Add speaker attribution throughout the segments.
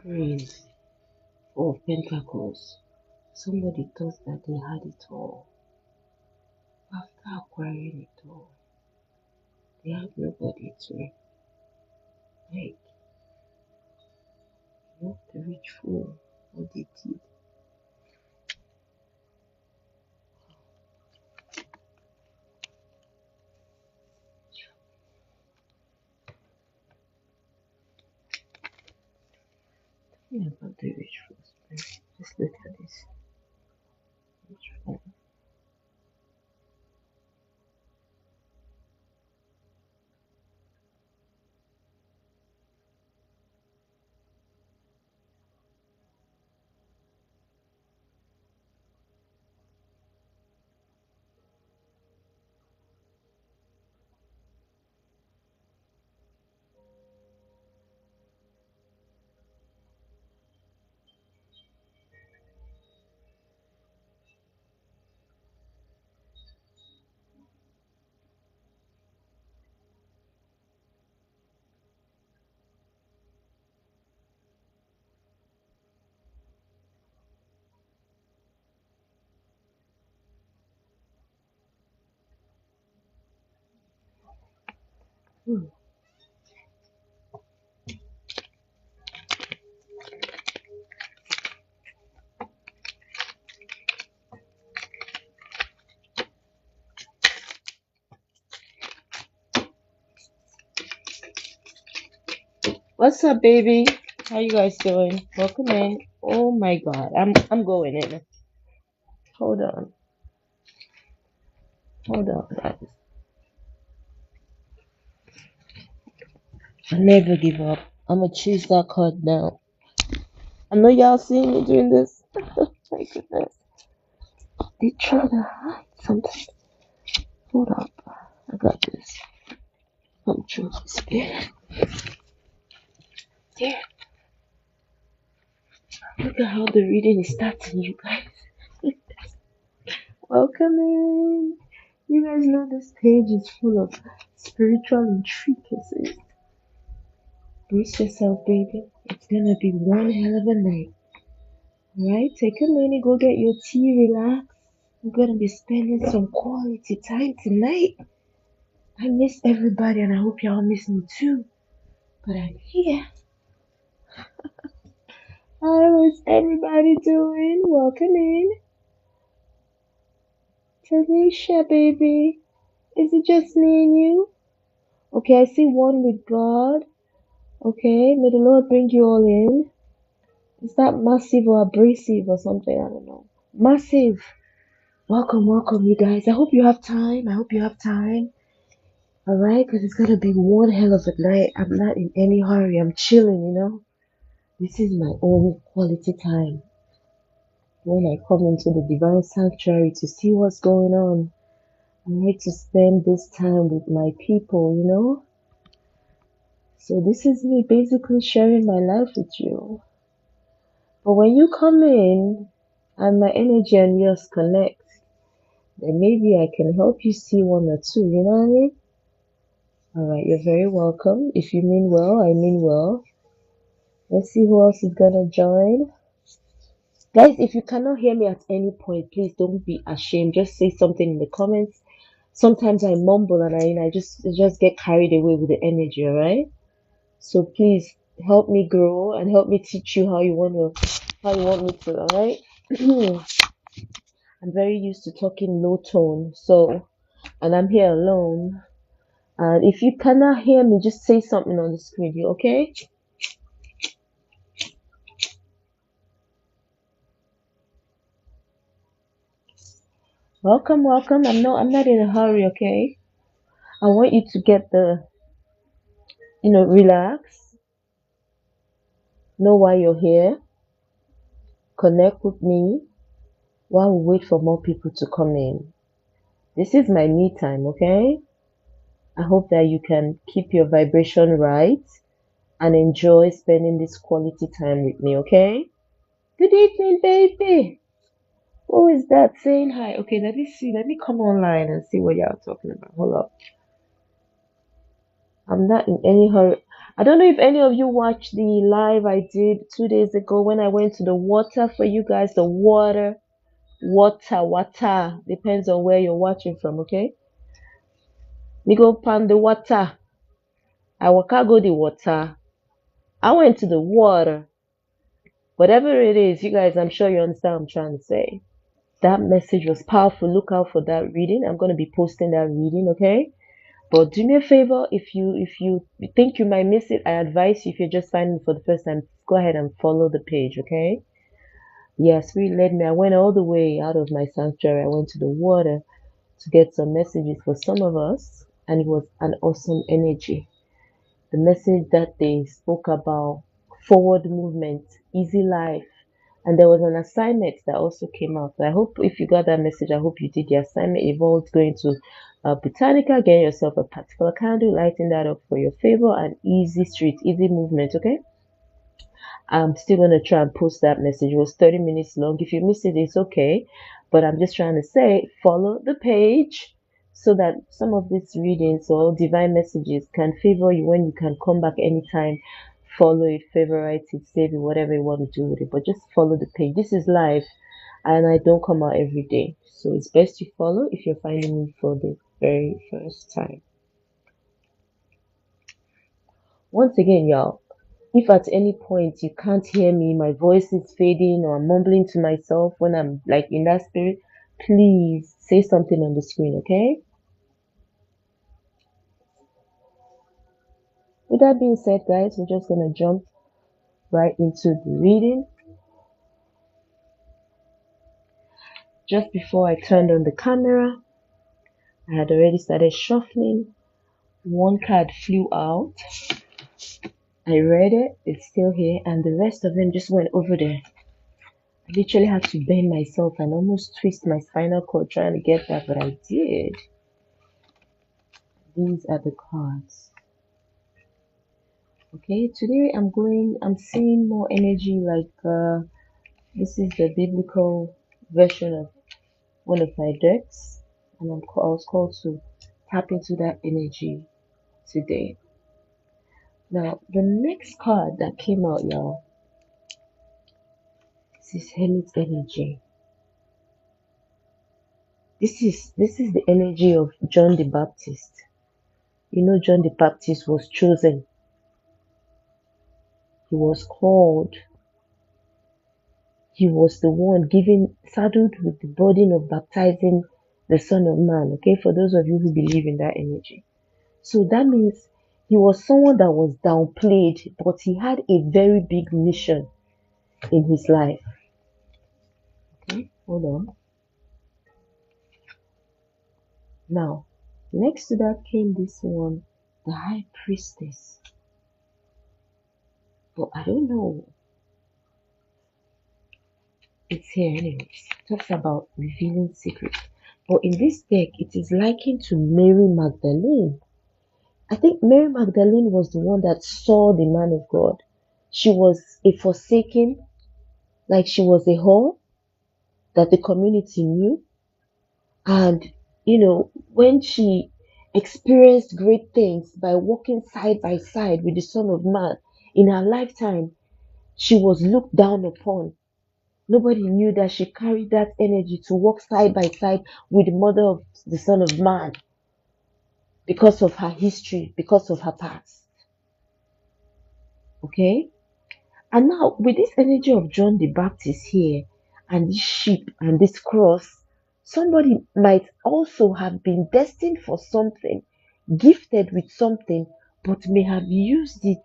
Speaker 1: Green. Four of Pentacles. Somebody thought that they had it all. After acquiring it all, they have nobody to like, the rich fool. What they did. Yeah, about the rich fool. Just look at this. Rich fool. Hmm. What's up, baby? How you guys doing? Welcome in. Oh my God, I'm going in. Hold on, hold on, guys. I never give up. I'm gonna choose that card now. I know y'all seeing me doing this. My goodness, they try to hide something. Hold up, I got this. I'm through this bit. There. Look at how the reading is starting, you guys. Welcome in. You guys know this page is full of spiritual intricacies. Brace yourself, baby. It's gonna be one hell of a night. Alright, take a minute, go get your tea, relax. We're gonna be spending some quality time tonight. I miss everybody and I hope y'all miss me too. But I'm here. How is everybody doing? Welcome in. Tanisha, baby. Is it just me and you? Okay, I see one with God. Okay, may the Lord bring you all in. Is that massive or abrasive or something? I don't know. Massive. Welcome, welcome, you guys. I hope you have time. I hope you have time. Alright, because it's gonna be one hell of a night. I'm not in any hurry. I'm chilling. This is my own quality time. When I come into the divine sanctuary to see what's going on, I like to spend this time with my people. So this is me basically sharing my life with you. But when you come in and my energy and yours connect, then maybe I can help you see one or two, you know what I mean? Alright, you're very welcome. If you mean well, I mean well. Let's see who else is gonna join. Guys, if you cannot hear me at any point, please don't be ashamed. Just say something in the comments. Sometimes I mumble and I just get carried away with the energy, alright? So please help me grow and help me teach you how you want me to, alright? I'm very used to talking low tone, and I'm here alone. And if you cannot hear me, just say something on the screen, you okay? Welcome, welcome. I'm not in a hurry, okay? I want you to get relax, know why you're here, connect with me while we wait for more people to come in. This is my me time, okay? I hope that you can keep your vibration right and enjoy spending this quality time with me, okay? Good evening, baby. Who is that saying hi? Okay, let me see. Let me come online and see what y'all talking about. Hold up. I'm not in any hurry. I don't know if any of you watched the live I did 2 days ago when I went to the water for you guys. The water, depends on where you're watching from, okay? Me go pan the water. I waka go the water. I went to the water. Whatever it is, you guys, I'm sure you understand what I'm trying to say. That message was powerful. Look out for that reading. I'm gonna be posting that reading, okay? But do me a favor, if you think you might miss it, I advise you if you're just finding it for the first time, go ahead and follow the page, okay? Yes, Spirit led me. I went all the way out of my sanctuary. I went to the water to get some messages for some of us, and it was an awesome energy. The message that they spoke about forward movement, easy life, and there was an assignment that also came out. So I hope if you got that message, I hope you did the assignment. It involved going to Botanica, getting yourself a particular candle, lighting that up for your favor, and easy street, easy movement. Okay. I'm still gonna try and post that message. It was 30 minutes long. If you missed it, it's okay. But I'm just trying to say follow the page so that some of these readings or divine messages can favor you when you can come back anytime. Follow it, favorite it, save it, whatever you want to do with it. But just follow the page. This is live and I don't come out every day. So it's best you follow if you're finding me for the very first time. Once again, y'all, if at any point you can't hear me, my voice is fading or I'm mumbling to myself when I'm like in that spirit, please say something on the screen, okay? With that being said, guys, we're just gonna jump right into the reading. Just before I turned on the camera, I had already started shuffling. One card flew out. I read it, it's still here, and the rest of them just went over there. I literally had to bend myself and almost twist my spinal cord trying to get that, but I did. These are the cards. Okay, today I'm seeing more energy like this is the biblical version of one of my decks, and I was called to tap into that energy today. Now, the next card that came out, y'all, this is Hermit's energy. This is the energy of John the Baptist. You know, John the Baptist was chosen. He was called. He was the one given saddled with the burden of baptizing the Son of Man. Okay, for those of you who believe in that energy. So that means he was someone that was downplayed, but he had a very big mission in his life. Okay, hold on. Now, next to that came this one, the High Priestess. But I don't know. It's here anyways. It talks about revealing secrets. But in this deck, it is likened to Mary Magdalene. I think Mary Magdalene was the one that saw the man of God. She was a forsaken, like she was a whore that the community knew. And, when she experienced great things by walking side by side with the Son of Man in her lifetime, she was looked down upon. Nobody knew that she carried that energy to walk side by side with the mother of the Son of Man because of her history, because of her past. Okay? And now, with this energy of John the Baptist here, and this sheep and this cross, somebody might also have been destined for something, gifted with something, but may have used it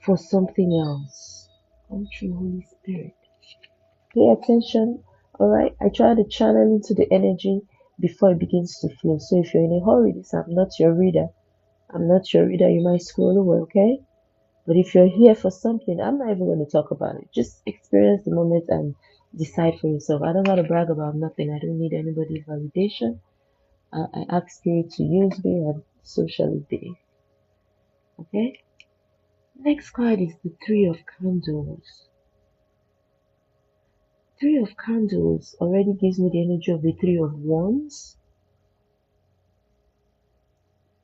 Speaker 1: for something else. Come true, Holy Spirit. Pay attention, alright? I try to channel into the energy before it begins to flow. So if you're in a hurry, I'm not your reader. I'm not your reader. You might scroll away, okay? But if you're here for something, I'm not even going to talk about it. Just experience the moment and decide for yourself. I don't want to brag about nothing. I don't need anybody's validation. I ask Spirit to use me and so shall it be. Okay? Next card is the Three of Candles. Three of Candles already gives me the energy of the Three of Wands.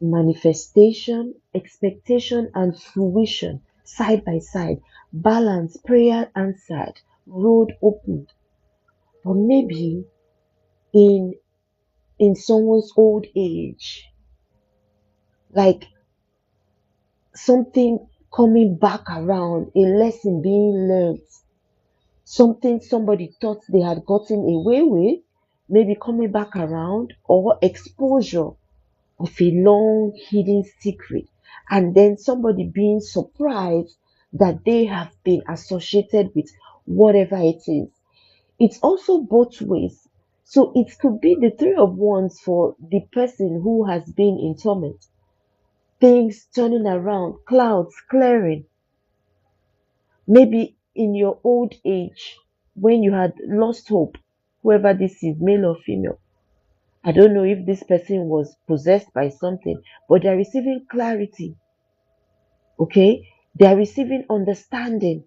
Speaker 1: Manifestation, expectation, and fruition side by side. Balance, prayer answered, road opened. But maybe in someone's old age, like something coming back around, a lesson being learned, something somebody thought they had gotten away with, maybe coming back around, or exposure of a long hidden secret, and then somebody being surprised that they have been associated with whatever it is. It's also both ways. So it could be the three of wands for the person who has been in torment, things turning around, clouds clearing. Maybe in your old age, when you had lost hope, whoever this is, male or female. I don't know if this person was possessed by something, but they're receiving clarity. Okay? They're receiving understanding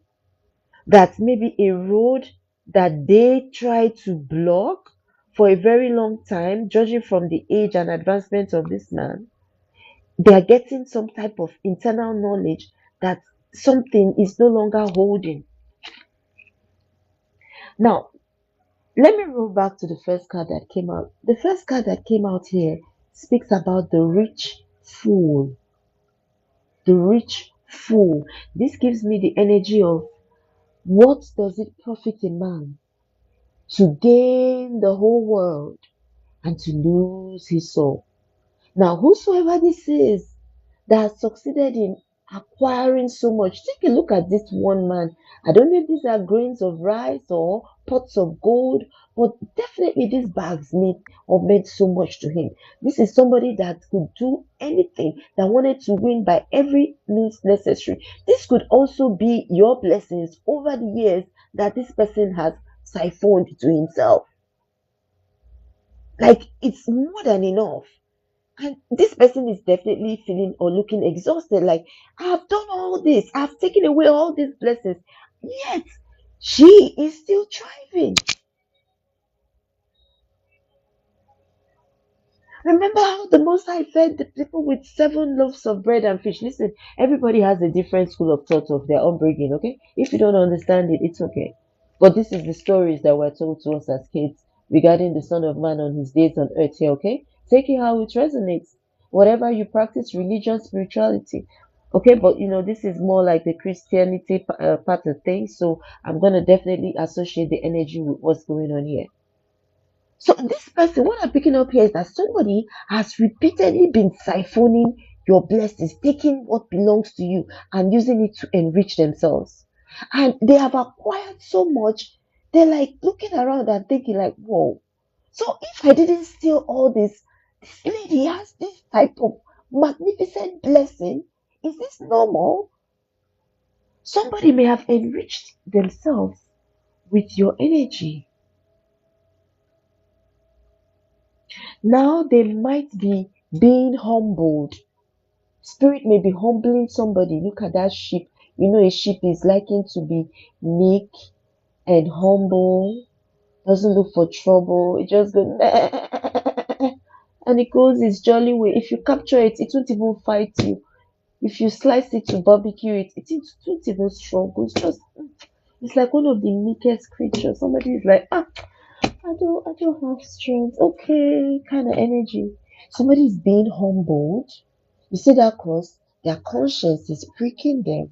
Speaker 1: that maybe a road that they tried to block for a very long time, judging from the age and advancement of this man, they are getting some type of internal knowledge that something is no longer holding. Now, let me roll back to the first card that came out. The first card that came out here speaks about the rich fool. The rich fool. This gives me the energy of, what does it profit a man to gain the whole world and to lose his soul? Now, whosoever this is that has succeeded in acquiring so much, take a look at this one man. I don't know if these are grains of rice or pots of gold, but definitely these bags mean or meant so much to him. This is somebody that could do anything, that wanted to win by every means necessary. This could also be your blessings over the years that this person has siphoned to himself. Like, it's more than enough. And this person is definitely feeling or looking exhausted. Like, I've done all this, I've taken away all these blessings, yet she is still thriving. Remember how the Most High fed the people with 7 loaves of bread and fish? Listen, everybody has a different school of thought of their upbringing, okay? If you don't understand it, it's okay. But this is the stories that were told to us as kids regarding the Son of Man on his days on earth here, okay? Take it how it resonates. Whatever you practice, religion, spirituality, okay? But this is more like the Christianity part of things, so I'm gonna definitely associate the energy with what's going on here. So this person, what I'm picking up here is that somebody has repeatedly been siphoning your blessings, taking what belongs to you and using it to enrich themselves. And they have acquired so much, they're like looking around and thinking like, whoa. So if I didn't steal all this lady has this type of magnificent blessing. Is this normal? Somebody may have enriched themselves with your energy. Now they might be being humbled. Spirit may be humbling somebody. Look at that sheep. A sheep is likened to be meek and humble, doesn't look for trouble. It just goes and it goes its jolly way. If you capture it, it won't even fight you. If you slice it to barbecue it, it won't even struggle. It's like one of the meekest creatures. Somebody is like, I don't have strength. Okay, kind of energy. Somebody is being humbled. You see that cross? Their conscience is pricking them.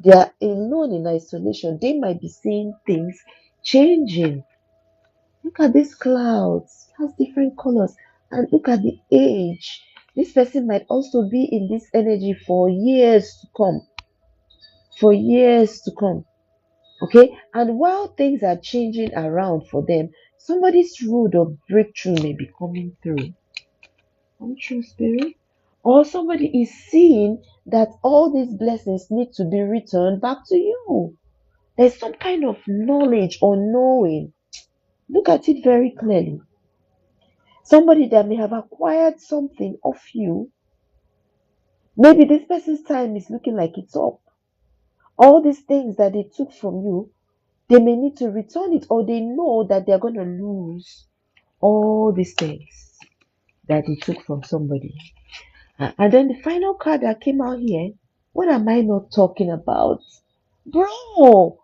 Speaker 1: They are alone in isolation. They might be seeing things changing. Look at these clouds. It has different colors. And look at the age. This person might also be in this energy for years to come. For years to come. Okay? And while things are changing around for them, somebody's road of breakthrough may be coming through. Come true, spirit. Or somebody is seeing that all these blessings need to be returned back to you. There's some kind of knowledge or knowing. Look at it very clearly. Somebody that may have acquired something of you, maybe this person's time is looking like it's up. All these things that they took from you, they may need to return it, or they know that they're going to lose all these things. that they took from somebody. And then the final card that came out here, what am I not talking about? Bro,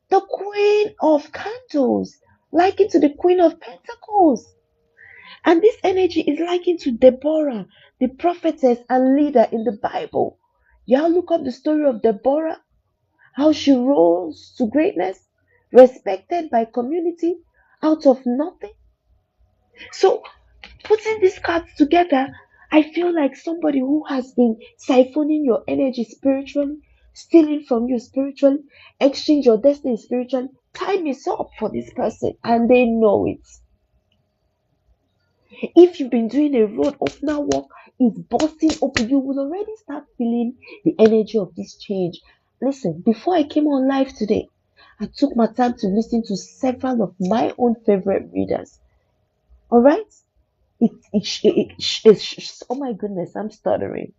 Speaker 1: the Queen of Candles, likened to the Queen of Pentacles. And this energy is likened to Deborah, the prophetess and leader in the Bible. Y'all look up the story of Deborah, how she rose to greatness, respected by community out of nothing. So, putting these cards together, I feel like somebody who has been siphoning your energy spiritually, stealing from you spiritually, exchange your destiny spiritually. Time is up for this person and they know it. If you've been doing a road opener work, it's busting open. You will already start feeling the energy of this change. Listen, before I came on live today, I took my time to listen to several of my own favorite readers. All right? Oh my goodness, I'm stuttering.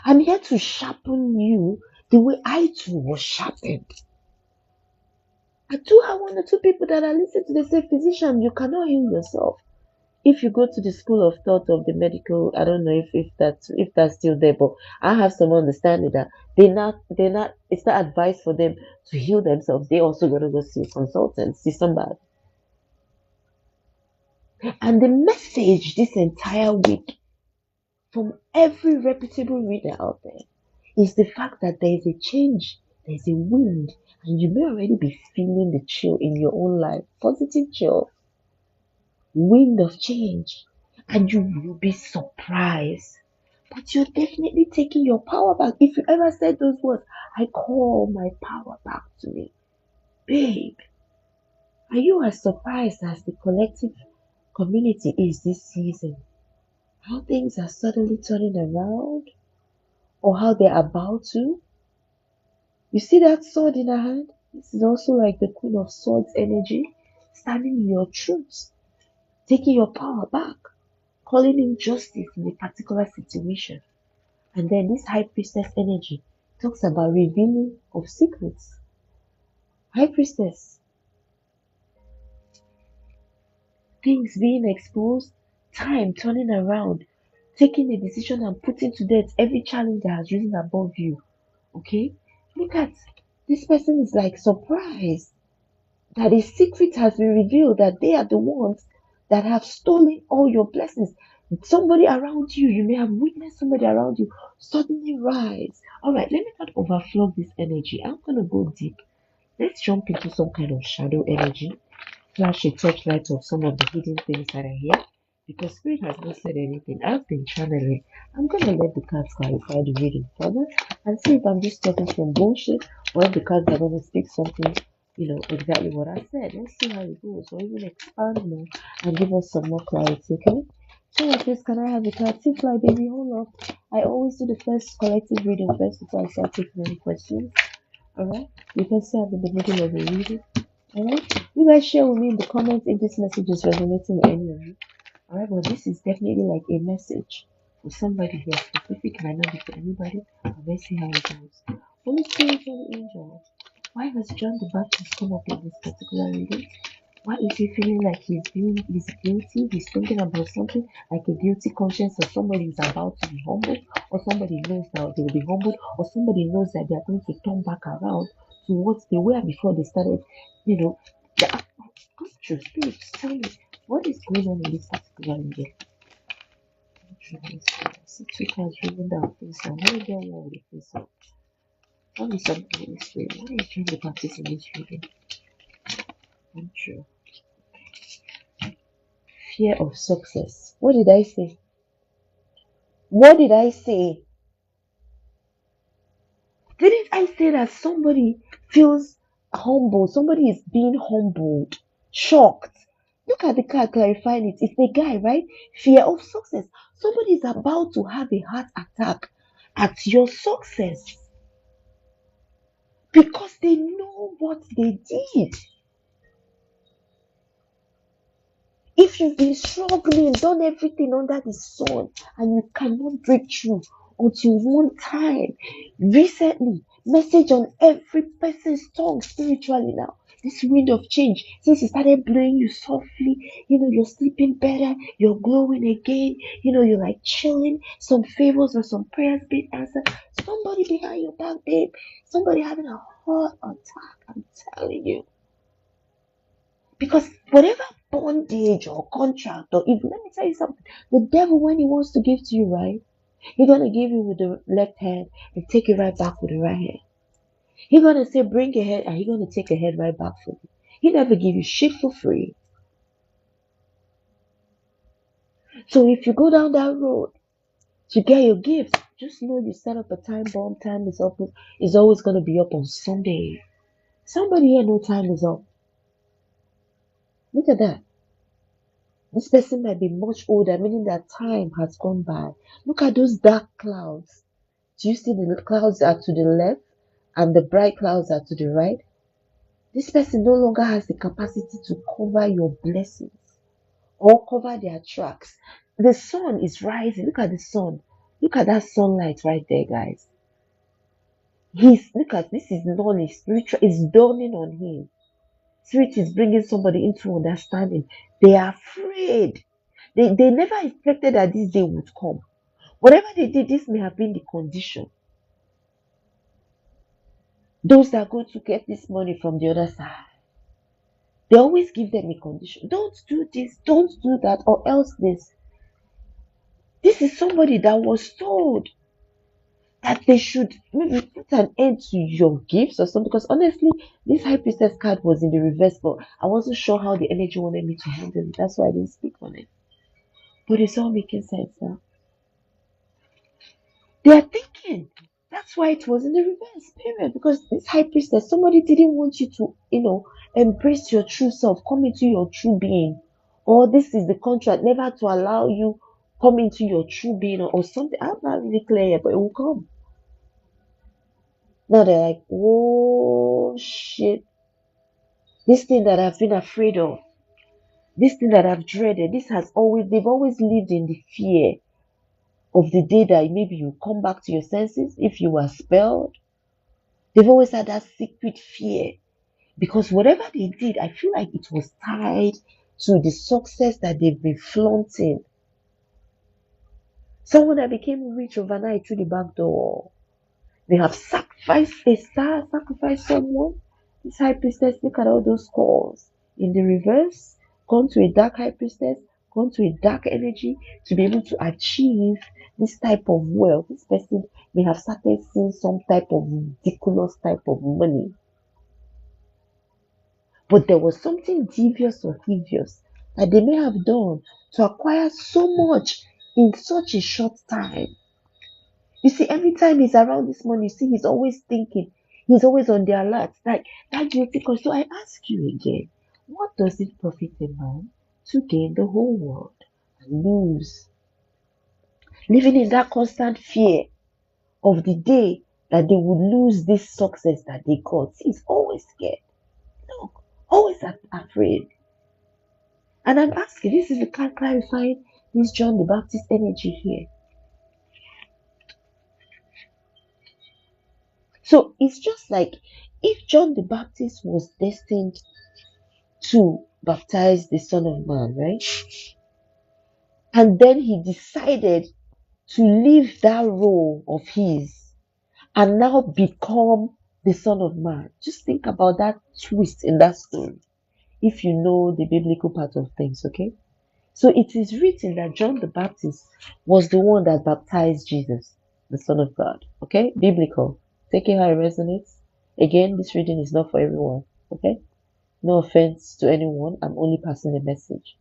Speaker 1: I'm here to sharpen you the way I too was sharpened. I do have one or two people that I listen to, they say, physician, you cannot heal yourself. If you go to the school of thought of the medical, I don't know if that's still there, but I have some understanding that they're not it's not advice for them to heal themselves. They also gotta go see a consultant, see somebody. And the message this entire week from every reputable reader out there is the fact that there is a change, there's a wind, and you may already be feeling the chill in your own life. Positive chill, wind of change, and you will be surprised. But you're definitely taking your power back. If you ever said those words, I call my power back to me. Babe, are you as surprised as the collective community is this season? How things are suddenly turning around? Or how they're about to? You see that sword in her hand? This is also like the Queen of Swords energy, standing in your truth, taking your power back, calling in justice in a particular situation. And then this High Priestess energy talks about revealing of secrets. High Priestess, things being exposed, time turning around, taking a decision and putting to death every challenge that has risen above you. Okay? Look at this person is like surprised that a secret has been revealed that they are the ones that have stolen all your blessings. Somebody around you, you may have witnessed somebody around you suddenly rise. All right, let me not overflow this energy. I'm going to go deep. Let's jump into some kind of shadow energy, flash a torchlight of some of the hidden things that are here. Because Spirit has not said anything. I've been channeling. I'm going to let the cards clarify the reading further and see if I'm just talking some bullshit or if the cards are going to speak something, exactly what I said. Let's see how it goes, or even expand more and give us some more clarity, okay? So, like this, can I have the card? See, fly, baby, hold up. I always do the first collective reading first before I start taking any questions. Alright? You can see I'm in the middle of a reading. Alright? You guys share with me in the comments if this message is resonating with any of you. Alright, but this is definitely like a message for somebody here specific, might not be for anybody, but let's see how it goes. Holy Spirit, Holy Angel, why has John the Baptist come up in this particular reading? Why is he feeling like he's guilty? He's thinking about something like a guilty conscience, or somebody is about to be humbled, or somebody knows that they will be humbled, or somebody knows that they are going to turn back around to what they were before they started, you know. Come true, Spirit, tell me what is going on in this particular reading. See two cards reading down face down. Let me get one with the face up. Tell me something in this reading. What is John the Baptist in this reading? I'm true. Fear of success. What did I say? What did I say? Didn't I say that somebody feels humble? Somebody is being humbled, shocked. Look at the card clarifying it. It's the guy, right? Fear of success. Somebody is about to have a heart attack at your success because they know what they did. If you've been struggling, done everything under the sun, and you cannot break through until one time, recently, message on every person's tongue spiritually now. this wind of change, since it started blowing you softly, you're sleeping better, you're glowing again, you're like chilling, some favors or some prayers being answered. Somebody behind your back, babe, somebody having a heart attack, I'm telling you. Because whatever bondage or contract, or even, let me tell you something, the devil, when he wants to give to you, right, he's gonna give you with the left hand and take you right back with the right hand. He's gonna say bring your head and he's gonna take your head right back from you. He never give you shit for free. So if you go down that road to get your gifts, just know you set up a time bomb. Time is always gonna be up on Sunday. Somebody here know time is up. Look at that. This person might be much older, meaning that time has gone by. Look at those dark clouds. Do you see the clouds are to the left and the bright clouds are to the right? This person no longer has the capacity to cover your blessings or cover their tracks. The sun is rising. Look at the sun. Look at that sunlight right there, guys. Look at this is knowledge. Spiritual is dawning on him. Spirit is bringing somebody into understanding. They are afraid. They never expected that this day would come. Whatever they did, this may have been the condition. Those that go to get this money from the other side, they always give them a condition. Don't do this, don't do that, or else this. This is somebody that was told that they should maybe put an end to your gifts or something. Because honestly, this high priestess card was in the reverse, but I wasn't sure how the energy wanted me to handle it. That's why I didn't speak on it. But it's all making sense now. They are thinking. That's why it was in the reverse, period. Because this high priestess, somebody didn't want you to, embrace your true self, come into your true being. Or this is the contract, never to allow you come into your true being or something. I'm not really clear yet, but it will come. Now they're like, oh shit. This thing that I've been afraid of, this thing that I've dreaded, they've always lived in the fear of the day that maybe you come back to your senses if you were spelled. They've always had that secret fear because whatever they did, I feel like it was tied to the success that they've been flaunting. Someone that became rich overnight through the back door. They have sacrificed a star, sacrificed someone. This high priestess, look at all those calls. In the reverse, gone to a dark high priestess, gone to a dark energy to be able to achieve this type of wealth. This person may have started seeing some type of ridiculous type of money. But there was something devious or devious that they may have done to acquire so much in such a short time. You see, every time he's around this money, you see, he's always thinking, he's always on the alert. Like that guilty conscience. So I ask you again, what does it profit a man to gain the whole world and lose? Living in that constant fear of the day that they would lose this success that they got. He's always scared. No, always afraid. And I'm asking, this is the clarifying this John the Baptist energy here. So it's just like if John the Baptist was destined to baptize the Son of Man, right? And then he decided to leave that role of his and now become the Son of Man. Just think about that twist in that story if you know the biblical part of things, okay? So it is written that John the Baptist was the one that baptized Jesus, the Son of God. Okay? Biblical. Taking how it resonates. Again, this reading is not for everyone. Okay? No offense to anyone. I'm only passing the message.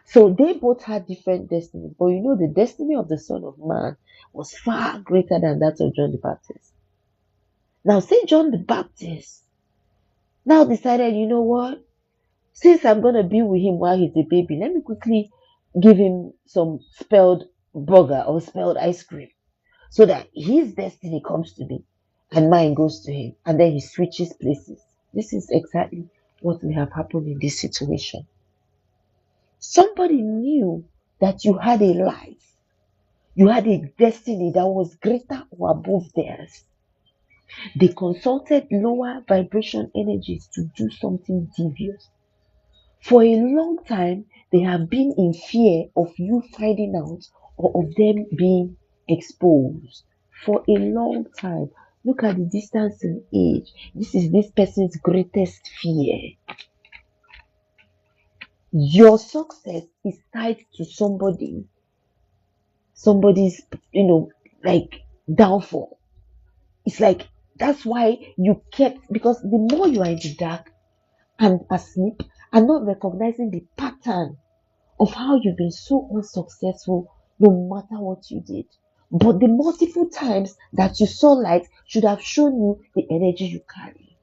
Speaker 1: So they both had different destinies. But you know, the destiny of the Son of Man was far greater than that of John the Baptist. Now, say John the Baptist now decided, you know what? Since I'm going to be with him while he's a baby, let me quickly give him some spelled burger or spelled ice cream so that his destiny comes to me and mine goes to him. And then he switches places. This is exactly what may have happened in this situation. Somebody knew that you had a life, you had a destiny that was greater or above theirs. They consulted lower vibration energies to do something devious. For a long time, they have been in fear of you finding out or of them being exposed. For a long time. Look at the distance in age. This is this person's greatest fear. Your success is tied to somebody's, like downfall. It's like that's why you kept, because the more you are in the dark and asleep and not recognizing the pattern of how you've been so unsuccessful no matter what you did. But the multiple times that you saw light should have shown you the energy you carry.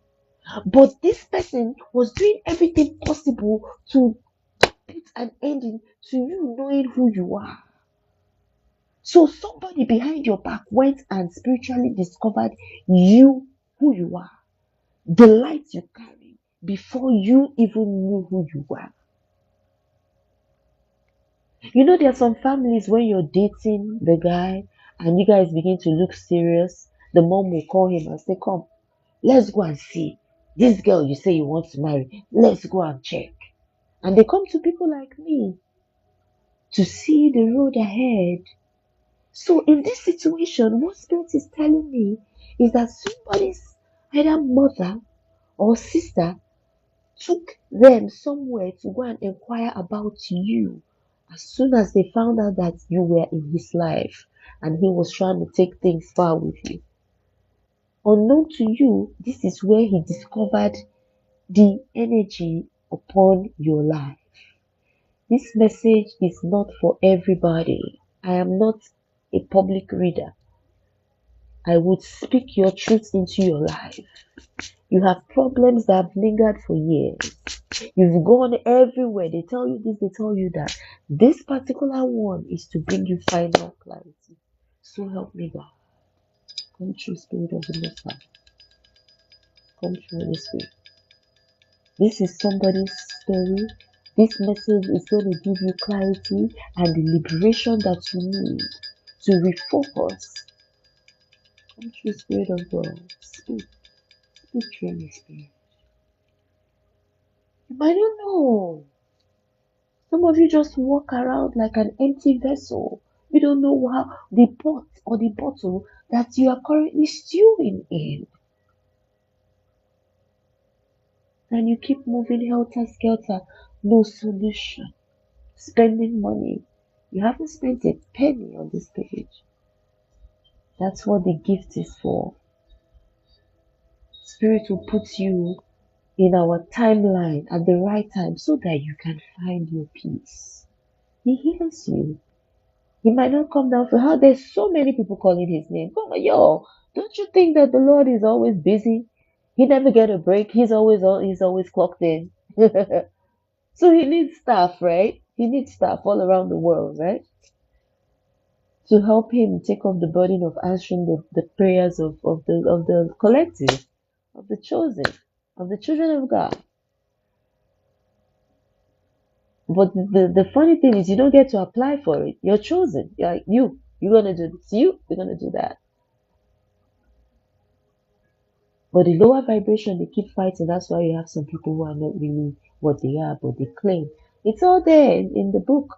Speaker 1: But this person was doing everything possible to put an ending to you knowing who you are. So somebody behind your back went and spiritually discovered you, who you are, the light you carry before you even knew who you were. There are some families when you're dating the guy and you guys begin to look serious, the mom will call him and say, "Come, let's go and see this girl you say you want to marry. Let's go and check." And they come to people like me to see the road ahead. So in this situation, what Spirit is telling me is that somebody's either mother or sister took them somewhere to go and inquire about you as soon as they found out that you were in his life and he was trying to take things far with you. Unknown to you, this is where he discovered the energy upon your life. This message is not for everybody. I am not a public reader. I would speak your truth into your life. You have problems that have lingered for years. You've gone everywhere. They tell you this, they tell you that. This particular one is to bring you final clarity. So help me God. Come true, Spirit of the Most High. Come true, Holy Spirit. This is somebody's story. This message is going to give you clarity and the liberation that you need to refocus. Come true, Spirit of God. Speak. Speak through me, Spirit. You might not know. Some of you just walk around like an empty vessel. You don't know how the pot or the bottle that you are currently stewing in. And you keep moving helter skelter, no solution. Spending money. You haven't spent a penny on this page. That's what the gift is for. Spirit will put you in our timeline at the right time so that you can find your peace. He hears you. He might not come down for how there's so many people calling his name. Come on, yo, don't you think that the Lord is always busy? He never get a break. He's always clocked in. So he needs staff, right? He needs staff all around the world, right? To help him take off the burden of answering the prayers of the collective, of the chosen, of the children of God. But the funny thing is you don't get to apply for it. You're chosen. You're like, you're gonna do this, you're gonna do that. But the lower vibration, they keep fighting. That's why you have some people who are not really what they are, but they claim. It's all there in the book.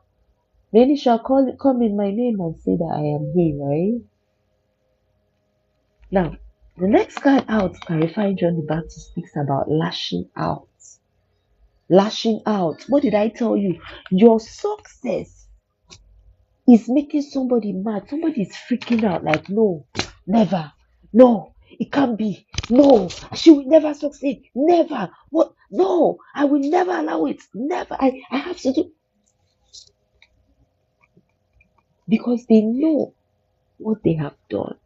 Speaker 1: Many shall come in my name and say that I am he, right? Now, the next card out, clarifying John the Baptist, speaks about lashing out. Lashing out. What did I tell you? Your success is making somebody mad. Somebody is freaking out like, no, never, no, it can't be, no, she will never succeed, never, what, no, I will never allow it, never, I have to do, because they know what they have done.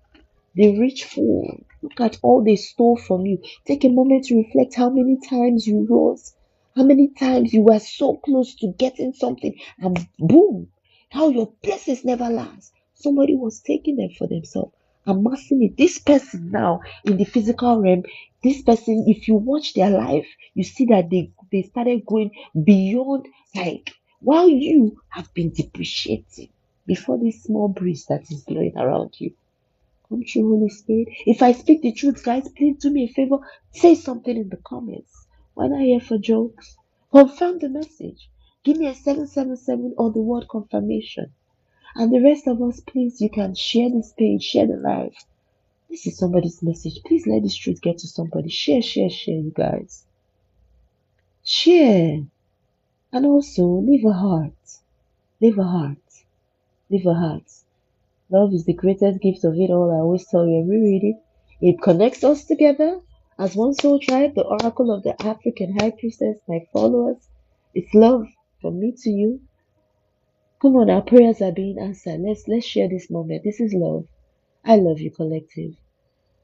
Speaker 1: The rich fool, look at all they stole from you. Take a moment to reflect how many times you rose, how many times you were so close to getting something, and boom, how your blessings never last. Somebody was taking them for themselves, amassing it. This person now in the physical realm, this person, if you watch their life, you see that they started going beyond, like, while you have been depreciating before this small breeze that is blowing around you. Come true, Holy Spirit. If I speak the truth, guys, please do me a favor. Say something in the comments. We're not here for jokes. Confirm the message. Give me a 777 or the word confirmation. And the rest of us, please, you can share this page, share the live. This is somebody's message. Please let this truth get to somebody. Share, share, share, you guys. Share. And also, leave a heart. Leave a heart. Leave a heart. Love is the greatest gift of it all. I always tell you every reading. It connects us together as one soul tribe, the oracle of the African high priestess, my followers. It's love from me to you. Come on, our prayers are being answered. Let's share this moment. This is love. I love you, collective.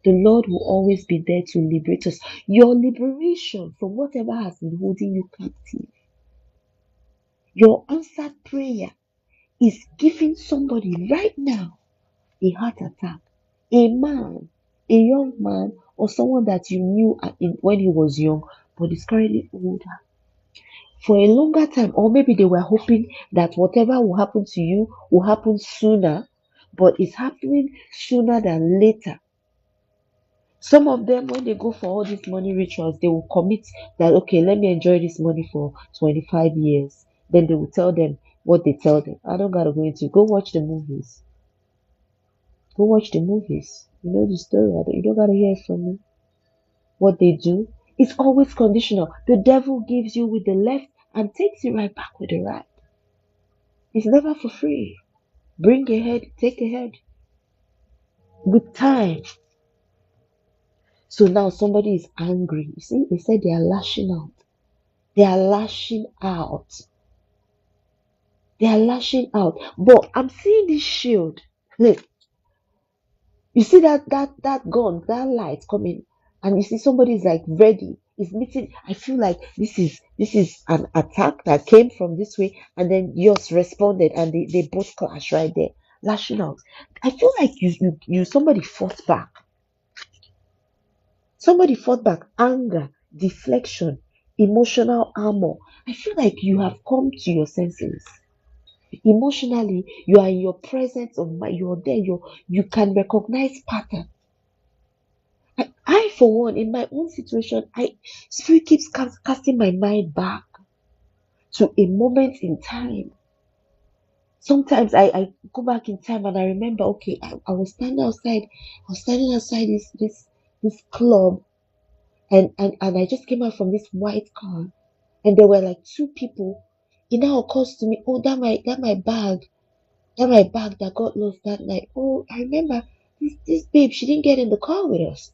Speaker 1: The Lord will always be there to liberate us. Your liberation from whatever has been holding you captive. Your answered prayer is giving somebody right now a heart attack. A man, a young man, or someone that you knew when he was young, but is currently older. For a longer time, or maybe they were hoping that whatever will happen to you will happen sooner, but it's happening sooner than later. Some of them, when they go for all these money rituals, they will commit that, okay, let me enjoy this money for 25 years. Then they will tell them what they tell them. I don't gotta go into. Go watch the movies. Go watch the movies. You know the story. You don't gotta hear it from me. What they do, it's always conditional. The devil gives you with the left and takes you right back with the right. It's never for free. Bring a head, take a head. With time. So now somebody is angry. You see, they said they are lashing out. They are lashing out. They are lashing out. But I'm seeing this shield. Look, you see that gun, that light coming, and you see somebody is like ready. Is meeting. I feel like this is an attack that came from this way, and then yours responded, and they both clash right there, lashing out. I feel like you somebody fought back. Somebody fought back. Anger, deflection, emotional armor. I feel like you have come to your senses. Emotionally, you are in your presence of mind. You're there. You can recognize pattern. I, for one, in my own situation, spirit keeps casting my mind back to a moment in time. Sometimes I go back in time and I remember, okay, I was standing outside. I was standing outside this club, and I just came out from this white car, and there were like two people. It now occurs to me, oh, that my bag that got lost that night. Oh, I remember this babe. She didn't get in the car with us.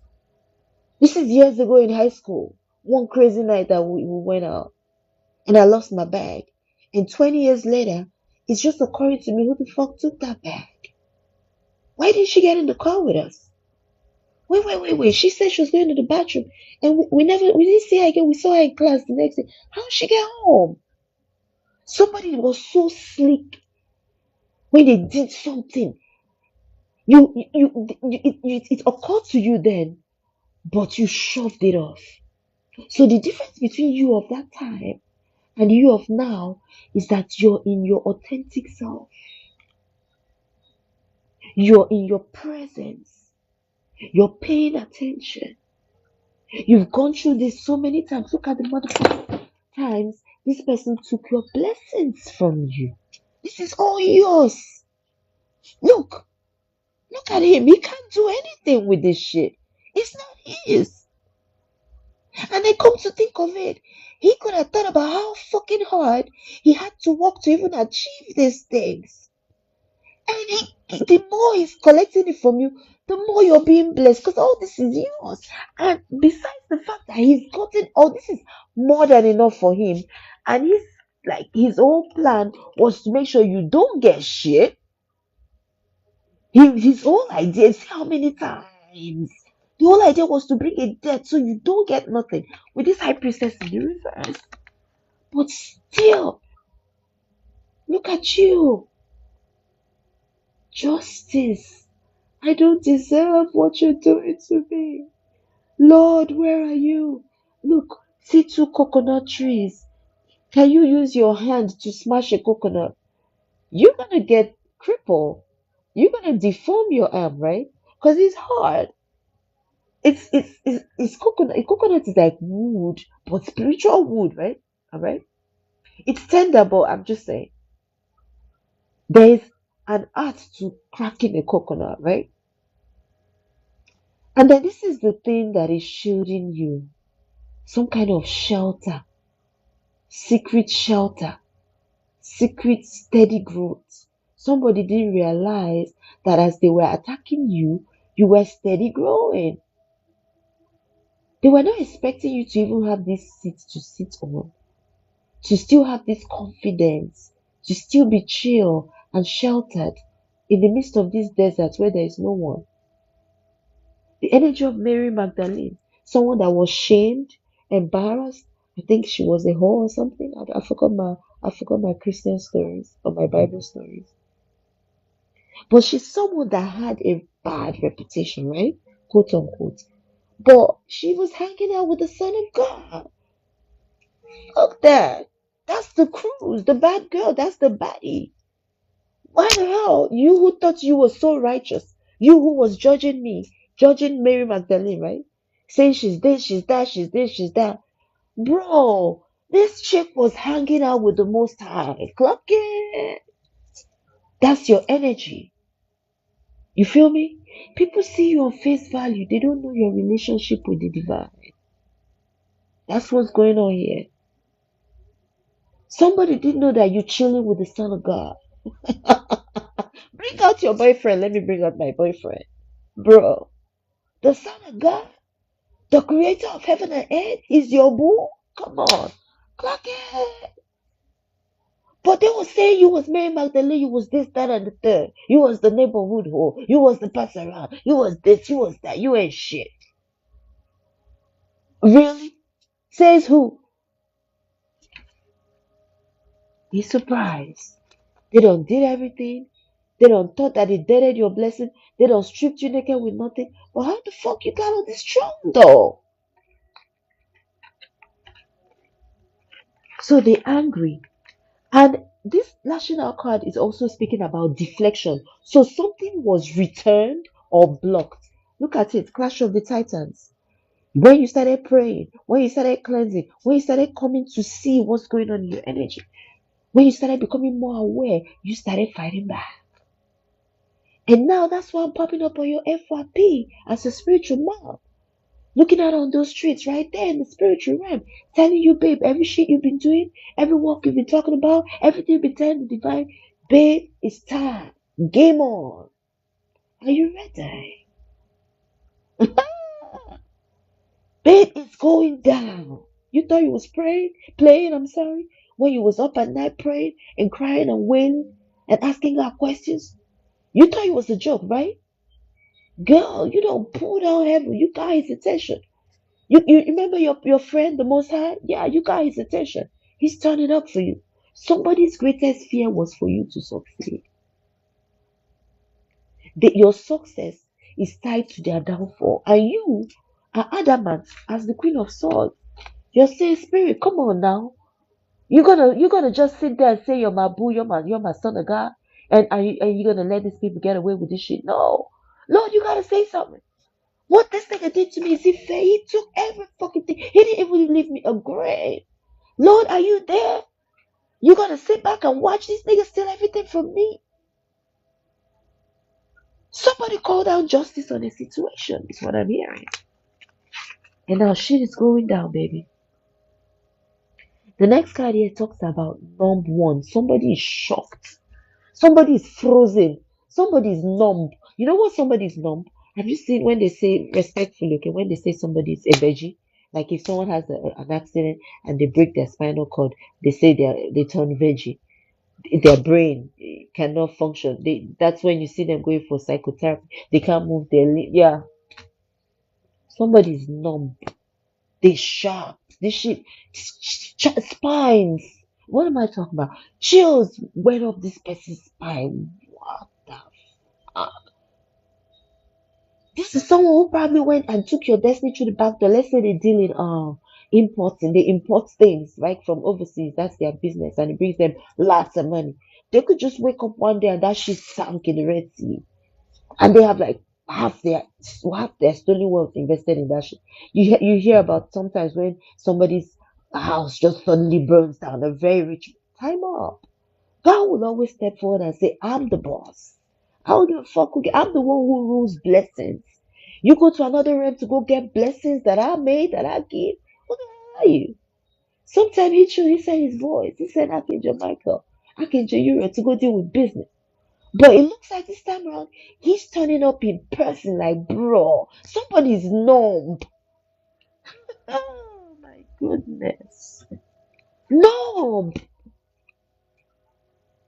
Speaker 1: This is years ago in high school. One crazy night that we went out and I lost my bag. And 20 years later, it's just occurring to me, who the fuck took that bag? Why didn't she get in the car with us? Wait. She said she was going to the bathroom and we didn't see her again. We saw her in class the next day. How did she get home? Somebody was so slick when they did something. It occurred to you then, but you shoved it off. So the difference between you of that time and you of now is that you're in your authentic self. You're in your presence. You're paying attention. You've gone through this so many times. Look at the motherfucking times this person took your blessings from you. This is all yours. Look at him. He can't do anything with this shit. It's not his. And I come to think of it, he could have thought about how fucking hard he had to work to even achieve these things. And the more he's collecting it from you, the more you're being blessed because all this is yours. And besides the fact that he's gotten all this is more than enough for him, and he's like his whole plan was to make sure you don't get shit. His whole idea, see how many times the whole idea was to bring a death so you don't get nothing with this high priestess in the reverse. But still, look at you. Justice. I don't deserve what you're doing to me. Lord, where are you? Look, see two coconut trees. Can you use your hand to smash a coconut? You're gonna get crippled. You're gonna deform your arm, right? because it's hard. It's coconut. Coconut is like wood, but spiritual wood, right? All right. It's tender, but I'm just saying there is an art to cracking a coconut, right? And then this is the thing that is shielding you, some kind of shelter, secret shelter, secret steady growth. Somebody didn't realize that as they were attacking you, you were steady growing. They were not expecting you to even have this seat to sit on, to still have this confidence, to still be chill and sheltered in the midst of this desert where there is no one. The energy of Mary Magdalene, someone that was shamed, embarrassed. I think she was a whore or something. I forgot my Christian stories or my Bible stories. But she's someone that had a bad reputation, right? Quote unquote. But she was hanging out with the Son of God. Look that. That's the cruise, the bad girl. That's the baddie. Why the hell? You who thought you were so righteous, you who was judging me, judging Mary Magdalene, right? Saying she's this, she's that, she's this, she's that. Bro, this chick was hanging out with the Most High. Clock it. That's your energy. You feel me? People see you on face value. They don't know your relationship with the divine. That's what's going on here. Somebody didn't know that you're chilling with the Son of God. Bring out your boyfriend. Let me bring out my boyfriend. Bro, the Son of God, the creator of heaven and earth, is your boo? Come on. Clock it. But they were saying you was Mary Magdalene, you was this, that, and the third. You was the neighborhood whore. You was the pass around. You was this, you was that. You ain't shit. Really? Says who? Be surprised. They done did everything. They done thought that they deaded your blessing. They done stripped you naked with nothing. But how the fuck you got on this throne though? So they angry. And this national card is also speaking about deflection. So something was returned or blocked. Look at it, Clash of the Titans. When you started praying, when you started cleansing, when you started coming to see what's going on in your energy, when you started becoming more aware, you started fighting back. And now that's why I'm popping up on your FYP as a spiritual mom. Looking out on those streets right there in the spiritual realm, telling you, babe, every shit you've been doing, every walk you've been talking about, everything you've been telling the divine, babe, it's time. Game on. Are you ready? Babe, it's going down. You thought you was praying, playing, I'm sorry, when you was up at night praying and crying and wailing and asking God questions. You thought it was a joke, right? Girl, you don't pull down heaven. You got his attention. You remember your friend, the Most High? Yeah, you got his attention. He's turning up for you. Somebody's greatest fear was for you to succeed. Your success is tied to their downfall. And you are adamant as the Queen of Swords. You're saying, Spirit, come on now. You're gonna just sit there and say you're my boo, you're my son of God, and you're gonna let these people get away with this shit. No. Lord, you gotta say something. What this nigga did to me is he fair. He took every fucking thing. He didn't even leave me a grave. Lord, are you there? You gonna sit back and watch this nigga steal everything from me? Somebody call down justice on a situation, is what I'm hearing. And now shit is going down, baby. The next card here talks about numb one. Somebody is shocked. Somebody is frozen. Somebody is numb. You know what somebody is numb? Have you seen when they say respectfully, okay, when they say somebody is a veggie? Like if someone has an accident and they break their spinal cord, they say they turn veggie. Their brain cannot function. That's when you see them going for psychotherapy. They can't move their yeah. Somebody is numb. They sharp. This shit spines. What am I talking about? Chills went up this person's spine. What the fuck? This is someone who probably went and took your destiny through the back door. Let's say they deal in importing. They import things right from overseas. That's their business, and it brings them lots of money. They could just wake up one day and that shit sank in the Red Sea, and they have like have their stolen wealth invested in that shit. You hear about sometimes when somebody's house just suddenly burns down, a very rich. Time up. God will always step forward and say, I'm the boss. I don't give a fuck I'm the one who rules blessings. You go to another realm to go get blessings that I made, that I give. Who the hell are you? Sometimes he said his voice. He said Archangel Michael, Archangel Uriel to go deal with business. But it looks like this time around, he's turning up in person like, bro, somebody's numb. Oh my goodness. Numb.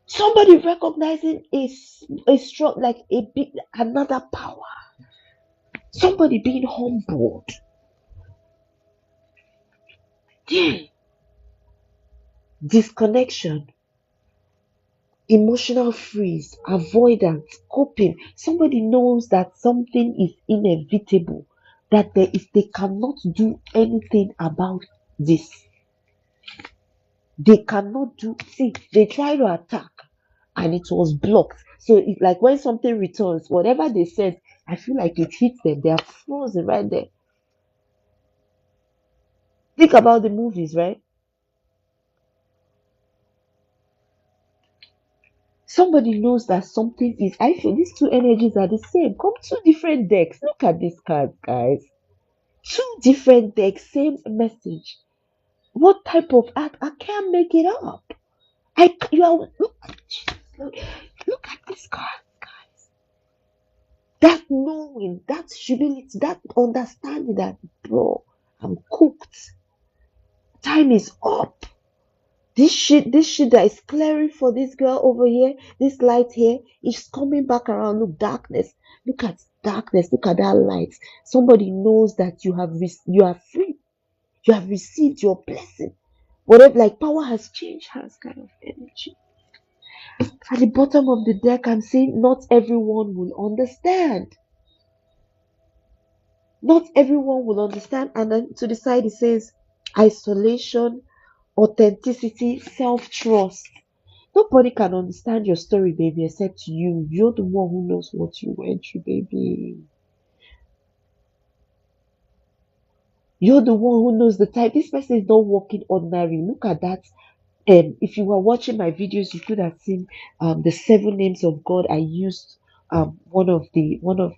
Speaker 1: Somebody recognizing a strong, like a big, another power. Somebody being humbled. Yeah. Disconnection, emotional freeze, avoidance, coping. Somebody knows that something is inevitable, that they cannot do anything about this. They cannot do, see, they try to attack and it was blocked. So it's like when something returns, whatever they said, I feel like it hits them. They are frozen right there. Think about the movies, right? Somebody knows that something is. I feel these two energies are the same. Come two different decks. Look at this card, guys. Two different decks, same message. What type of art? I can't make it up. You are look, look at this card, guys. That knowing, that humility, that understanding that, bro, I'm cooked. Time is up. This shit that is clearing for this girl over here, this light here, is coming back around. Look, darkness. Look at darkness. Look at that light. Somebody knows that you are free. You have received your blessing. Whatever, like power has changed hands, kind of energy. At the bottom of the deck, I'm saying not everyone will understand. Not everyone will understand. And then to the side, it says isolation, authenticity, self trust. Nobody can understand your story, baby, except you. You're the one who knows what you went through, baby. You're the one who knows the type. This person is not walking ordinary. Look at that. If you were watching my videos, you could have seen the 7 names of God. I used one of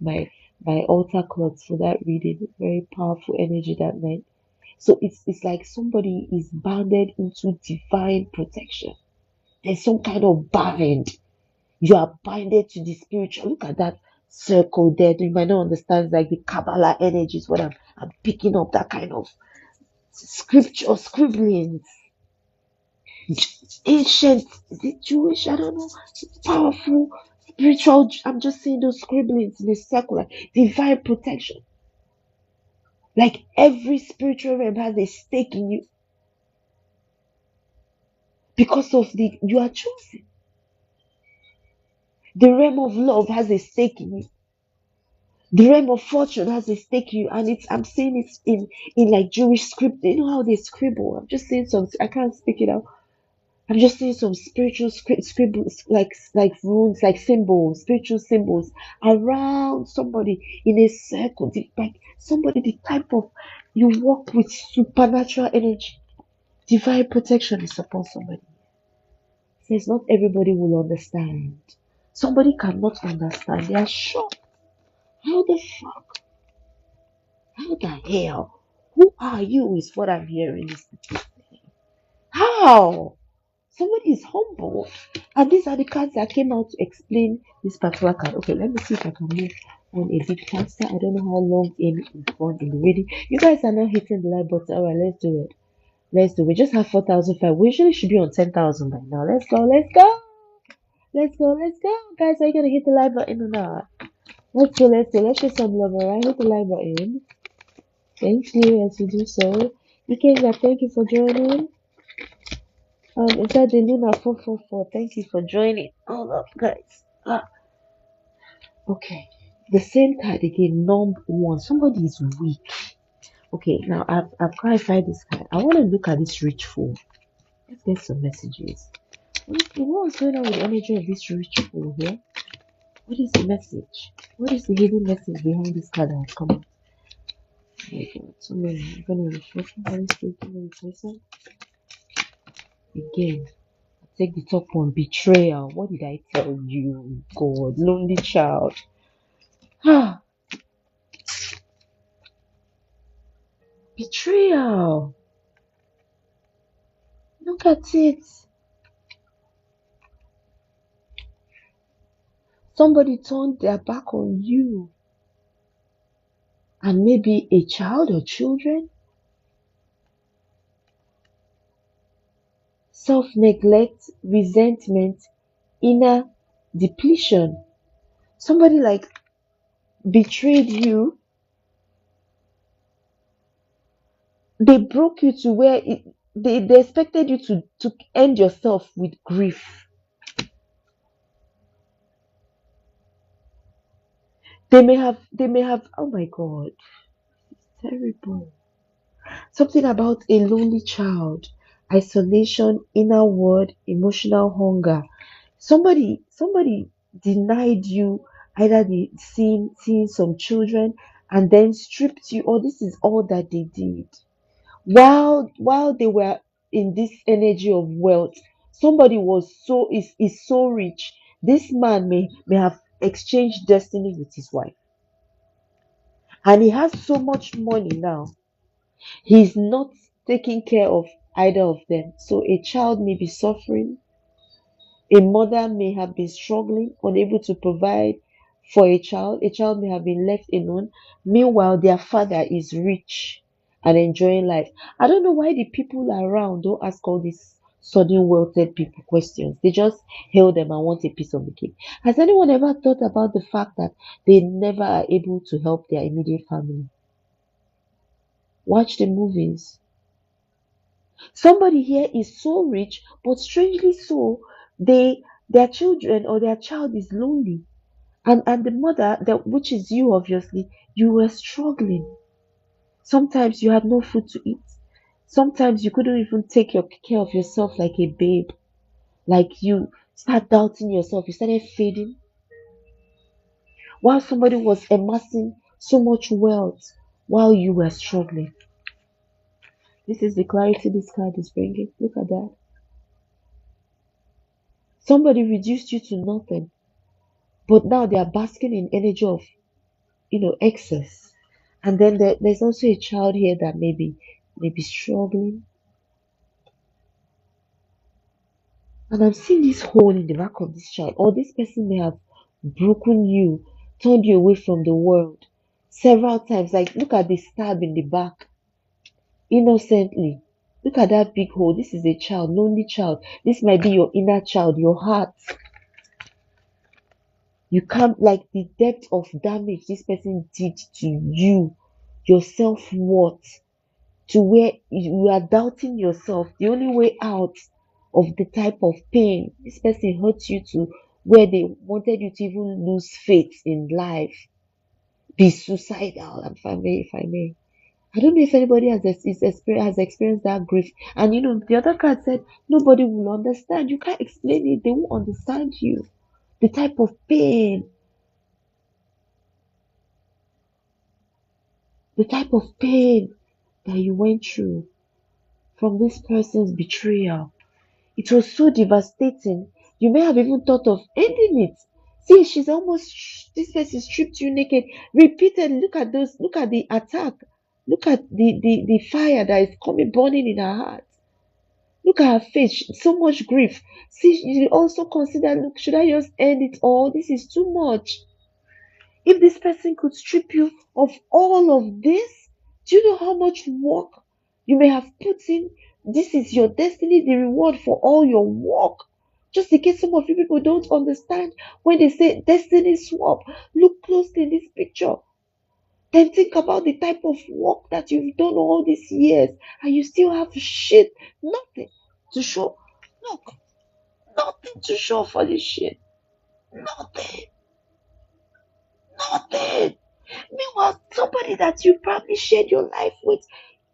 Speaker 1: my altar cloths for that reading. Very powerful energy that night. So it's like somebody is bounded into divine protection. There's some kind of bind. You are binded to the spiritual. Look at that circle there. You might not understand, like the Kabbalah energies, what I'm picking up, that kind of scripture scribblings. Ancient, is it Jewish? I don't know. Powerful, spiritual. I'm just saying those scribblings in a circle, like divine protection. Like every spiritual realm has a stake in you because of the you are chosen. The realm of love has a stake in you. The realm of fortune has a stake in you, and it's I'm saying it's in like Jewish script. You know how they scribble. I'm just saying some. I can't speak it out. I'm just saying some spiritual scribbles, like runes, like symbols, spiritual symbols around somebody in a circle. Like somebody, the type of you work with supernatural energy, divine protection is upon somebody. Says not everybody will understand. Somebody cannot understand. They are shocked. How the fuck? How the hell? Who are you? Is what I'm hearing. How? Somebody is humble. And these are the cards that came out to explain this particular card. Okay, let me see if I can move on a bit faster. I don't know how long in is gone in the reading. You guys are not hitting the like button. Alright, let's do it. Let's do it. We just have 4,005. We usually should be on 10,000 by now. Let's go. Let's go. Let's go. Let's go. Guys, are you gonna hit the like button or not? Let's go. Let's go. Let's show some love, alright? Hit the like button. Thank you as you do so. Ikenga, thank you for joining. Is that the Luna 444? Thank you for joining. Hold up, guys. Okay. The same card again, number one. Somebody is weak. Okay, now I've clarified this card. I want to look at this rich fool. Let's get some messages. What's going on with the energy of this rich fool here? What is the message? What is the hidden message behind this card that has come out? Oh my God, so many. I'm gonna refresh my Holy Spirit, give me a person. Again, take the top one. Betrayal. What did I tell you? God, lonely child. Ah, betrayal. Look at it. Somebody turned their back on you. And maybe a child or children. Self-neglect, resentment, inner depletion. Somebody like betrayed you. They broke you to where they expected you to end yourself with grief. They may have, oh my God, terrible. Something about a lonely child, isolation, inner world, emotional hunger. Somebody denied you either the seeing some children and then stripped you, or this is all that they did. While they were in this energy of wealth, somebody is so rich. This man may have exchanged destiny with his wife, and he has so much money now. He's not taking care of either of them. So a child may be suffering, a mother may have been struggling, unable to provide for a child may have been left alone. Meanwhile, their father is rich and enjoying life. I don't know why the people around don't ask all these sudden wealthy people questions. They just hail them and want a piece of the cake. Has anyone ever thought about the fact that they never are able to help their immediate family? Watch the movies. Somebody here is so rich, but strangely so, their children or their child is lonely. And the mother, that which is you obviously, you were struggling. Sometimes you had no food to eat. Sometimes you couldn't even take care of yourself like a babe. Like you start doubting yourself, you started fading. While somebody was amassing so much wealth while you were struggling. This is the clarity this card is bringing. Look at that. Somebody reduced you to nothing, but now they are basking in energy of excess. And then there's also a child here that maybe struggling, and I'm seeing this hole in the back of this child, or this person may have broken you, turned you away from the world several times. Like, look at the stab in the back, innocently. Look at that big hole. This is a child, lonely child. This might be your inner child, your heart. You can't, like, the depth of damage this person did to you, your self-worth, to where you are doubting yourself. The only way out of the type of pain this person hurt you to, where they wanted you to even lose faith in life, be suicidal, if I may. I don't know if anybody has experienced that grief. And the other card said nobody will understand. You can't explain it. They won't understand you. The type of pain, the type of pain that you went through from this person's betrayal. It was so devastating. You may have even thought of ending it. See, this person stripped you naked repeatedly. Look at those, look at the attack. Look at the fire that is coming burning in her heart. Look at her face, so much grief. See, you also consider, look, should I just end it all? This is too much. If this person could strip you of all of this, do you know how much work you may have put in? This is your destiny, the reward for all your work. Just in case some of you people don't understand, when they say destiny swap, look closely in this picture. Then think about the type of work that you've done all these years, and you still have shit, nothing to show. Look, nothing to show for this shit. Nothing, nothing. Meanwhile, somebody that you probably shared your life with,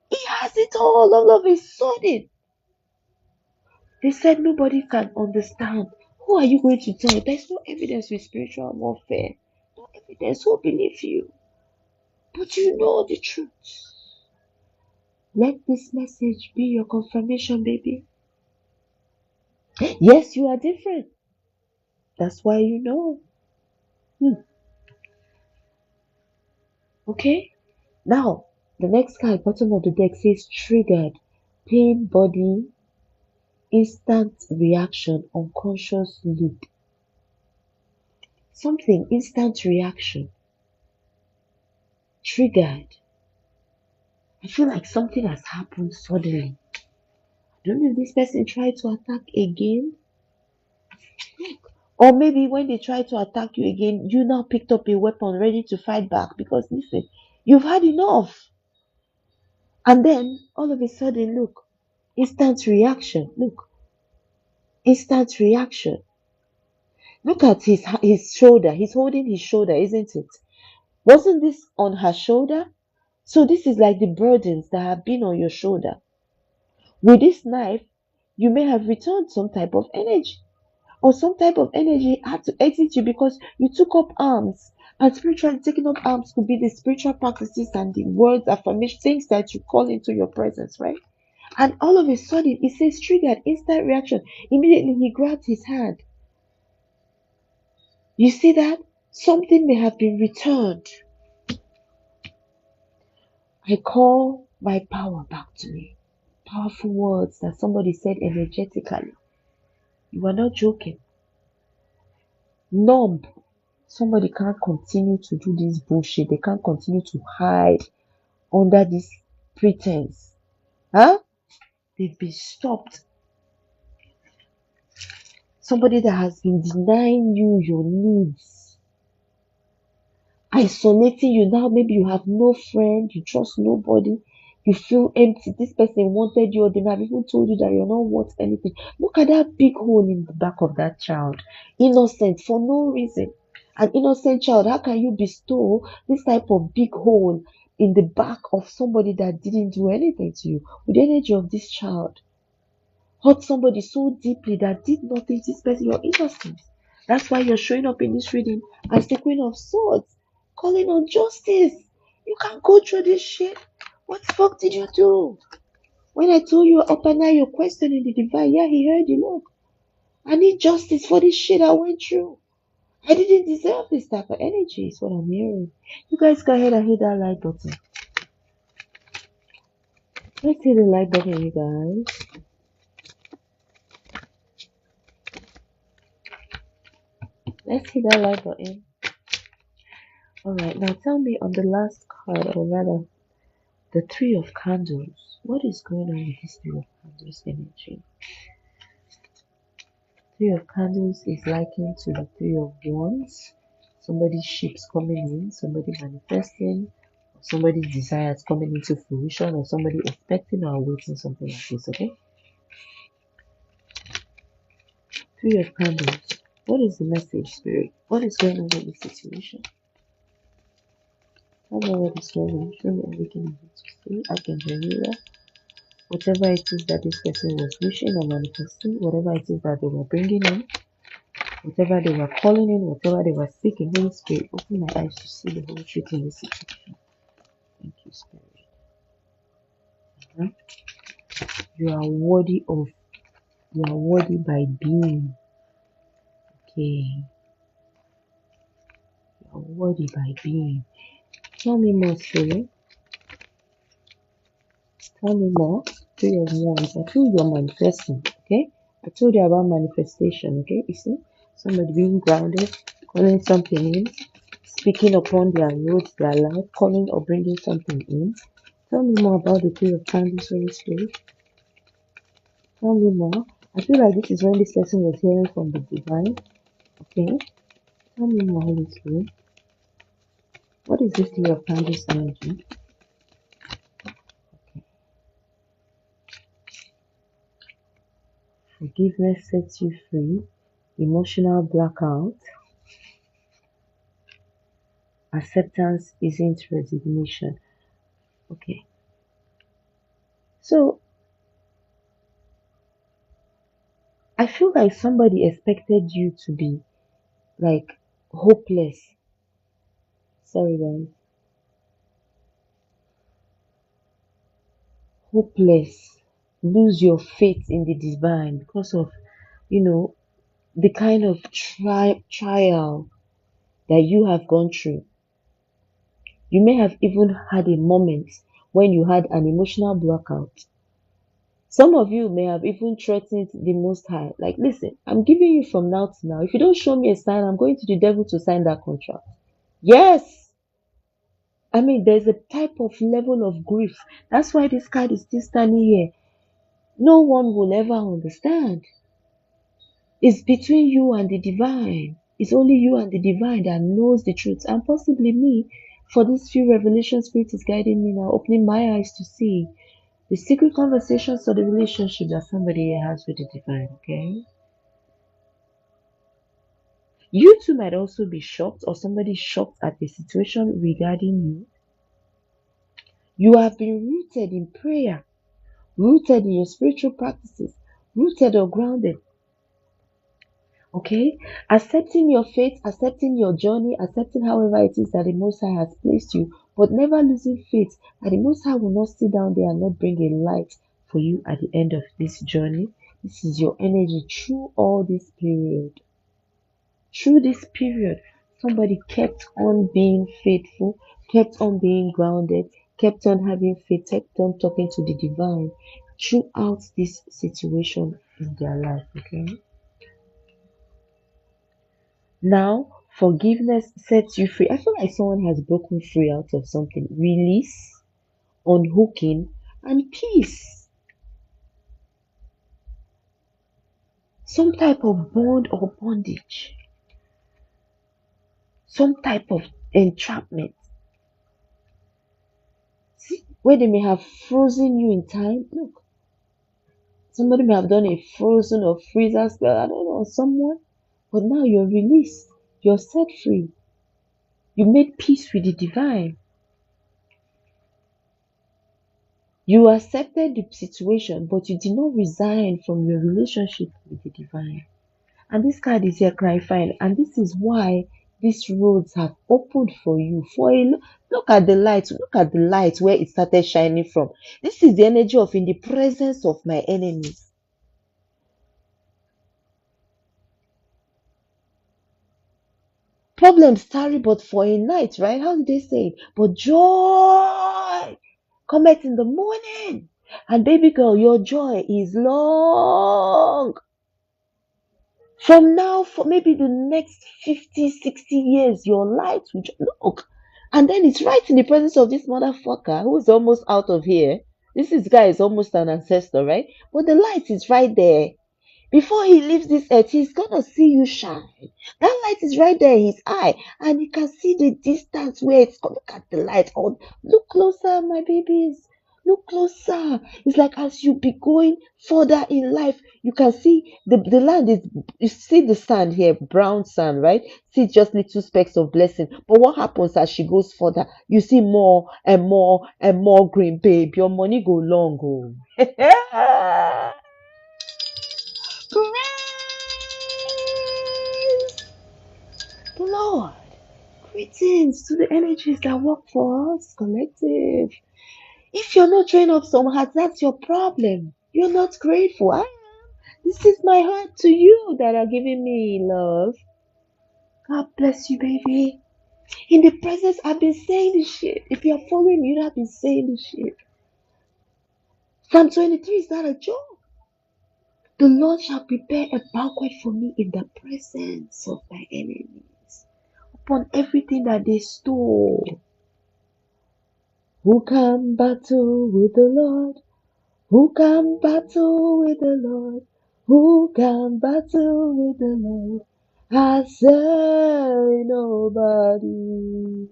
Speaker 1: he has it all of a sudden. They said nobody can understand. Who are you going to tell? There's no evidence with spiritual warfare. No evidence. Who believe you? But you know the truth. Let this message be your confirmation, baby. Yes, you are different. That's why you know. Okay? Now, the next card, bottom of the deck says triggered. Pain, body, instant reaction, unconscious loop. Something, instant reaction. Triggered. I feel like something has happened suddenly. I don't know if this person tried to attack again. Or maybe when they try to attack you again, you now picked up a weapon ready to fight back because listen, you've had enough. And then all of a sudden, look, instant reaction. Look, instant reaction. Look at his shoulder. He's holding his shoulder, isn't it? Wasn't this on her shoulder? So this is like the burdens that have been on your shoulder. With this knife, you may have returned some type of energy, or some type of energy had to exit you because you took up arms. And spiritually taking up arms could be the spiritual practices and the words, affirmation, things that you call into your presence, right? And all of a sudden, it says triggered, instant reaction. Immediately, he grabbed his hand. You see that? Something may have been returned. I call my power back to me. Powerful words that somebody said energetically. You are not joking. Numb. Somebody can't continue to do this bullshit. They can't continue to hide under this pretense. Huh? They've been stopped. Somebody that has been denying you your needs, isolating you. Now maybe you have no friend, you trust nobody, you feel empty. This person wanted you, or they have even told you that you're not worth anything. Look at that big hole in the back of that child. Innocent for no reason. An innocent child, how can you bestow this type of big hole in the back of somebody that didn't do anything to you with the energy of this child? Hurt somebody so deeply that did nothing to this person, you're innocent. That's why you're showing up in this reading as the Queen of Swords, calling on justice. You can't go through this shit. What the fuck did you do? When I told you up and now you're questioning the divine, yeah, he heard you. Look, I need justice for this shit I went through. I didn't deserve this type of energy, is what I'm hearing. You guys go ahead and hit that like button. Let's hit the like button, you guys. Let's hit that like button. Alright, now tell me on the last card, or rather, the Three of Candles. What is going on with this Three of Candles energy? Three of Candles is likened to the Three of Wands. Somebody's ships coming in, somebody manifesting, somebody's desires coming into fruition, or somebody expecting or awaiting something like this, okay? Three of Candles. What is the message, Spirit? What is going on with the situation? Tell me what is going on. Show me everything I need to see. I can hear you there. Whatever it is that this person was wishing or manifesting, whatever it is that they were bringing in, whatever they were calling in, whatever they were seeking, Holy Spirit, open my eyes to see the whole truth in this situation. Thank you, Spirit. You are worthy of, you are worthy by being. Okay. You are worthy by being. Tell me more, Spirit. Tell me more. Three of Wands. I feel you're manifesting, okay? I told you about manifestation, okay? You see? Somebody being grounded, calling something in, speaking upon their words, their life, calling or bringing something in. Tell me more about the Three of Candles, Holy Spirit. Tell me more. I feel like this is when this person was hearing from the divine, okay? Tell me more, Holy Spirit. What is this Three of Candles energy? Forgiveness sets you free. Emotional blackout. Acceptance isn't resignation. Okay. So I feel like somebody expected you to be like hopeless. Sorry, guys. Hopeless. Lose your faith in the divine because of, you know, the kind of trial that you have gone through. You may have even had a moment when you had an emotional blackout. Some of you may have even threatened the Most High. Like, listen, I'm giving you from now to now. If you don't show me a sign, I'm going to the devil to sign that contract. Yes. I mean, there's a type of level of grief. That's why this card is still standing here. No one will ever understand. It's between you and the divine. It's only you and the divine that knows the truth. And possibly me, for this few revelation spirit is guiding me now, opening my eyes to see the secret conversations or the relationship that somebody here has with the divine, okay? You too might also be shocked or somebody shocked at the situation regarding you. You have been rooted in prayer, rooted in your spiritual practices, rooted or grounded. Okay? Accepting your faith, accepting your journey, accepting however it is that the Most High has placed you, but never losing faith that the Most High will not sit down there and not bring a light for you at the end of this journey. This is your energy through all this period. Through this period, somebody kept on being faithful, kept on being grounded, kept on having faith, kept on talking to the divine throughout this situation in their life. Okay. Now, forgiveness sets you free. I feel like someone has broken free out of something. Release, unhooking, and peace. Some type of bond or bondage. Some type of entrapment. See, where they may have frozen you in time. Look, somebody may have done a frozen or freezer spell, I don't know, on someone. But now you're released. You're set free. You made peace with the divine. You accepted the situation, but you did not resign from your relationship with the divine. And this card is here clarifying, and this is why these roads have opened for you. Look at the light, look at the light where it started shining from. This is the energy of in the presence of my enemies. Problems tarry but for a night, right? How did they say it? But joy cometh in the morning. And baby girl, your joy is long. From now, for maybe the next 50, 60 years, your light will look. And then it's right in the presence of this motherfucker who's almost out of here. Guy is almost an ancestor, right? But the light is right there. Before he leaves this earth, he's gonna see you shine. That light is right there in his eye, and you can see the distance where it's gonna look at the light. Oh, look closer, my babies. Look closer. It's like as you be going further in life, you can see the land is you see the sand here, brown sand, right? See just little specks of blessing. But what happens as she goes further? You see more and more and more green, babe. Your money go long, oh. Praise the Lord. Greetings to the energies that work for us, collective. If you're not drawing up some hearts, that's your problem. You're not grateful. I am. This is my heart to you that are giving me love. God bless you, baby. In the presence, I've been saying this shit. If you're following me, I've been saying this shit. Psalm 23 is not a joke. The Lord shall prepare a banquet for me in the presence of my enemies. Upon everything that they stole. Who can battle with the Lord? Who can battle with the Lord? Who can battle with the Lord? I say nobody.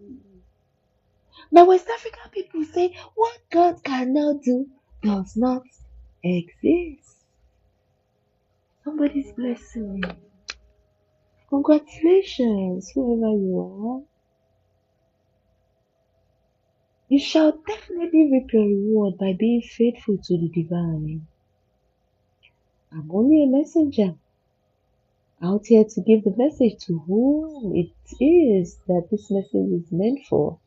Speaker 1: Now West African people say what God cannot do does not exist. Somebody's blessing me. Congratulations, whoever you are. You shall definitely reap your reward by being faithful to the divine. I'm only a messenger out here to give the message to whom it is that this message is meant for.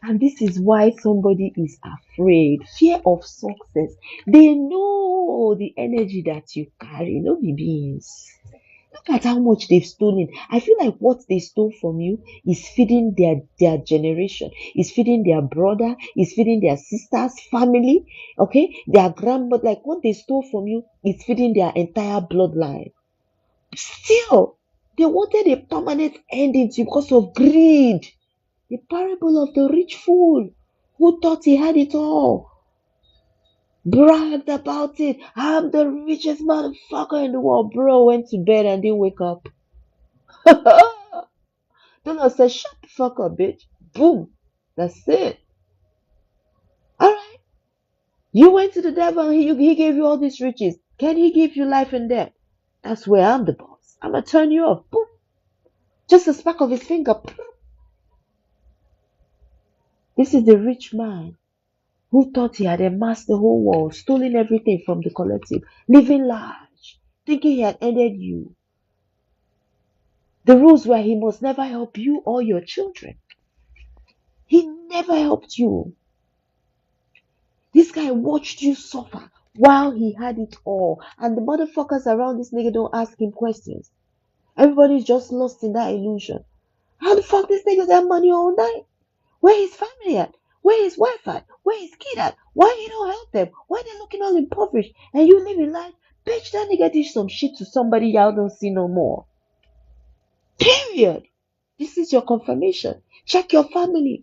Speaker 1: And this is why somebody is afraid. Fear of success. They know the energy that you carry, no be beans. Look at how much they've stolen. I feel like what they stole from you is feeding their generation, is feeding their brother, is feeding their sister's family, okay? Their grandmother, like what they stole from you is feeding their entire bloodline. Still, they wanted a permanent ending to you because of greed. The parable of the rich fool who thought he had it all, bragged about it. I'm the richest motherfucker in the world, bro. Went to bed and didn't wake up. The Lord said, shut the fuck up, bitch. Boom. That's it. All right. You went to the devil and he gave you all these riches. Can he give you life and death? That's where I'm the boss. I'm going to turn you off. Boom. Just a spark of his finger. This is the rich man who thought he had amassed the whole world, stolen everything from the collective, living large, thinking he had ended you. The rules were he must never help you or your children. He never helped you. This guy watched you suffer while he had it all. And the motherfuckers around this nigga don't ask him questions. Everybody's just lost in that illusion. How the fuck this nigga got money all night? Where his family at? Where his wife at? Where his kid at? Why he don't help them? Why they looking all impoverished? And you living life? Bitch, that nigga did some shit to somebody y'all don't see no more. Period. This is your confirmation. Check your family.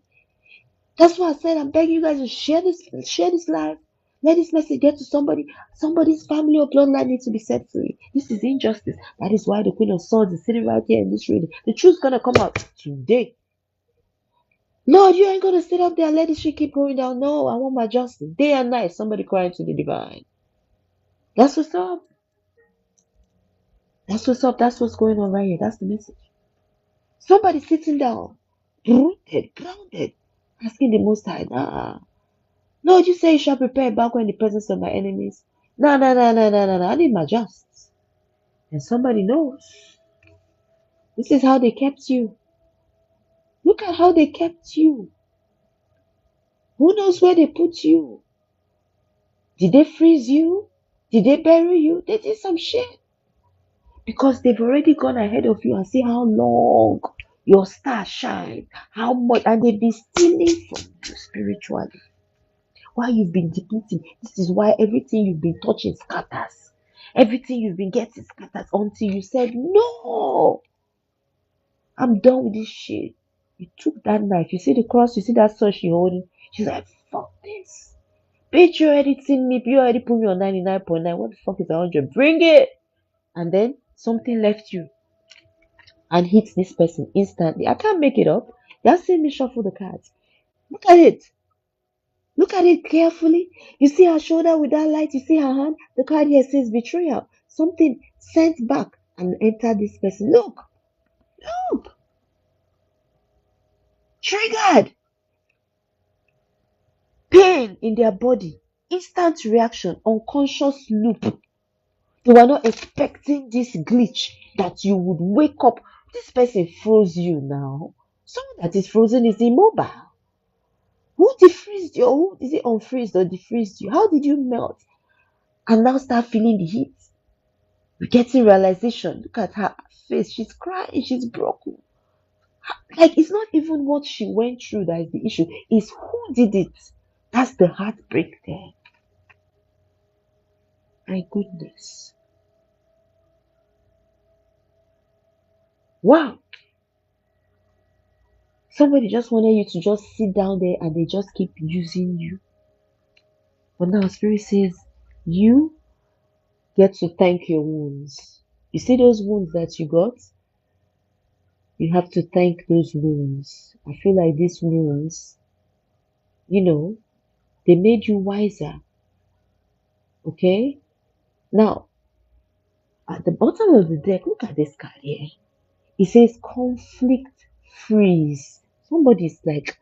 Speaker 1: That's why I said I'm begging you guys to share this live. Let this message get to somebody. Somebody's family or bloodline needs to be set free. This is injustice. That is why the Queen of Swords is sitting right here in this reading. The truth's gonna come out today. Lord, you ain't gonna sit up there and let this shit keep going down. No, I want my justice. Day and night, somebody crying to the divine. That's what's up. That's what's up. That's what's going on right here. That's the message. Somebody sitting down, rooted, grounded, asking the Most High, nah. Lord, you say you shall prepare back in the presence of my enemies. No, no, no, no, no, no, no. I need my justice. And somebody knows. This is how they kept you. Look at how they kept you. Who knows where they put you? Did they freeze you? Did they bury you? They did some shit. Because they've already gone ahead of you and see how long your star shines. How much. And they've been stealing from you spiritually. While you've been depleting. This is why everything you've been touching scatters. Everything you've been getting scatters until you said, no, I'm done with this shit. You took that knife. You see the cross, you see that sword she holding. She's like, fuck this. Bitch, you already seen me. You already put me on 99.9. What the fuck is 100? Bring it. And then something left you and hits this person instantly. I can't make it up. You have seen me shuffle the cards. Look at it. Look at it carefully. You see her shoulder with that light. You see her hand. The card here says betrayal. Something sent back and entered this person. Look, look. Triggered. Pain in their body. Instant reaction. Unconscious loop. They were not expecting this glitch that you would wake up. This person froze you now. Someone that is frozen is immobile. Who defreezed you? Or who is it unfreezed or defreezed you? How did you melt and now start feeling the heat? You're getting realization. Look at her face. She's crying. She's broken. Like, it's not even what she went through that is the issue. It's who did it. That's the heartbreak there. My goodness. Wow. Somebody just wanted you to just sit down there and they just keep using you. But now Spirit says, you get to thank your wounds. You see those wounds that you got? You have to thank those wounds. I feel like these wounds, they made you wiser. Okay? Now, at the bottom of the deck, look at this card here. It says conflict freeze. Somebody's like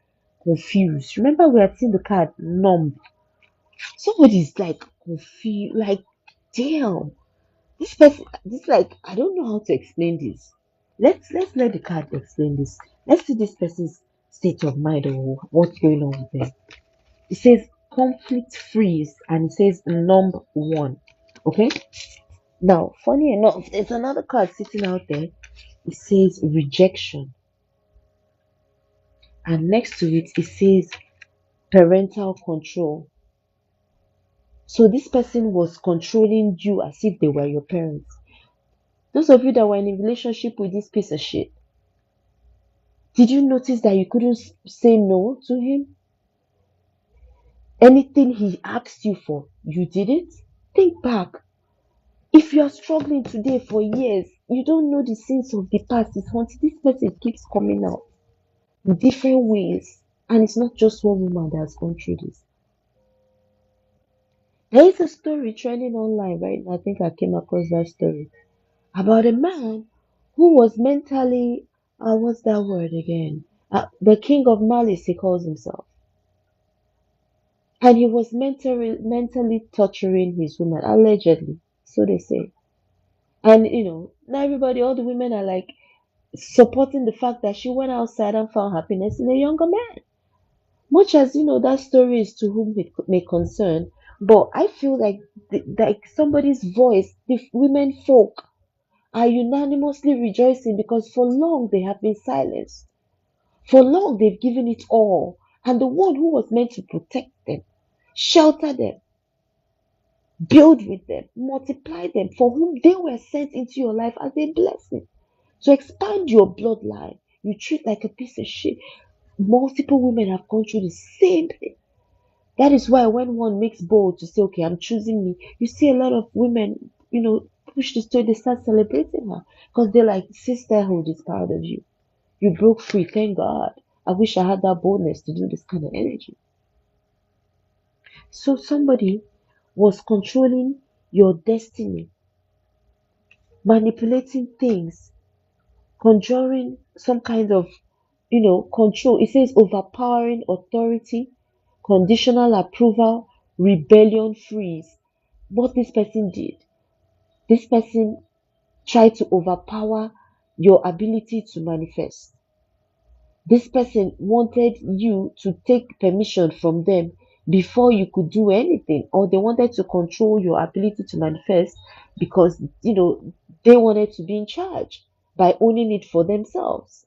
Speaker 1: confused. Remember, we had seen the card numb. Somebody's like confused, like, damn, this person, this like, I don't know how to explain this. Let's let the card explain this. Let's see this person's state of mind or what's going on with them. It says conflict freeze and it says numb one. Okay. Now, funny enough, there's another card sitting out there. It says rejection, and next to it, it says parental control. So this person was controlling you as if they were your parents. Those of you that were in a relationship with this piece of shit, did you notice that you couldn't say no to him? Anything he asked you for, you did it? Think back. If you are struggling today for years, you don't know the sins of the past. It's until this person keeps coming out in different ways. And it's not just one woman that has gone through this. There is a story trending online right now. I think I came across that story about a man who was mentally, what's that word again? The king of malice, he calls himself. And he was mentally torturing his woman, allegedly. So they say. And, now everybody, all the women are like supporting the fact that she went outside and found happiness in a younger man. Much as, that story is to whom it may concern. But I feel like, like somebody's voice, the women folk are unanimously rejoicing because for long they have been silenced. For long they've given it all. And the one who was meant to protect them, shelter them, build with them, multiply them, for whom they were sent into your life as a blessing to expand your bloodline, you treat like a piece of shit. Multiple women have gone through the same thing. That is why when one makes bold to say, okay, I'm choosing me, you see a lot of women, push this story, they start celebrating her because they're like, sisterhood is part of you. You broke free, thank God. I wish I had that boldness to do this kind of energy. So somebody was controlling your destiny, manipulating things, conjuring some kind of, control. It says overpowering authority, conditional approval, rebellion freeze. What this person did, this person tried to overpower your ability to manifest. This person wanted you to take permission from them before you could do anything, or they wanted to control your ability to manifest because, they wanted to be in charge by owning it for themselves.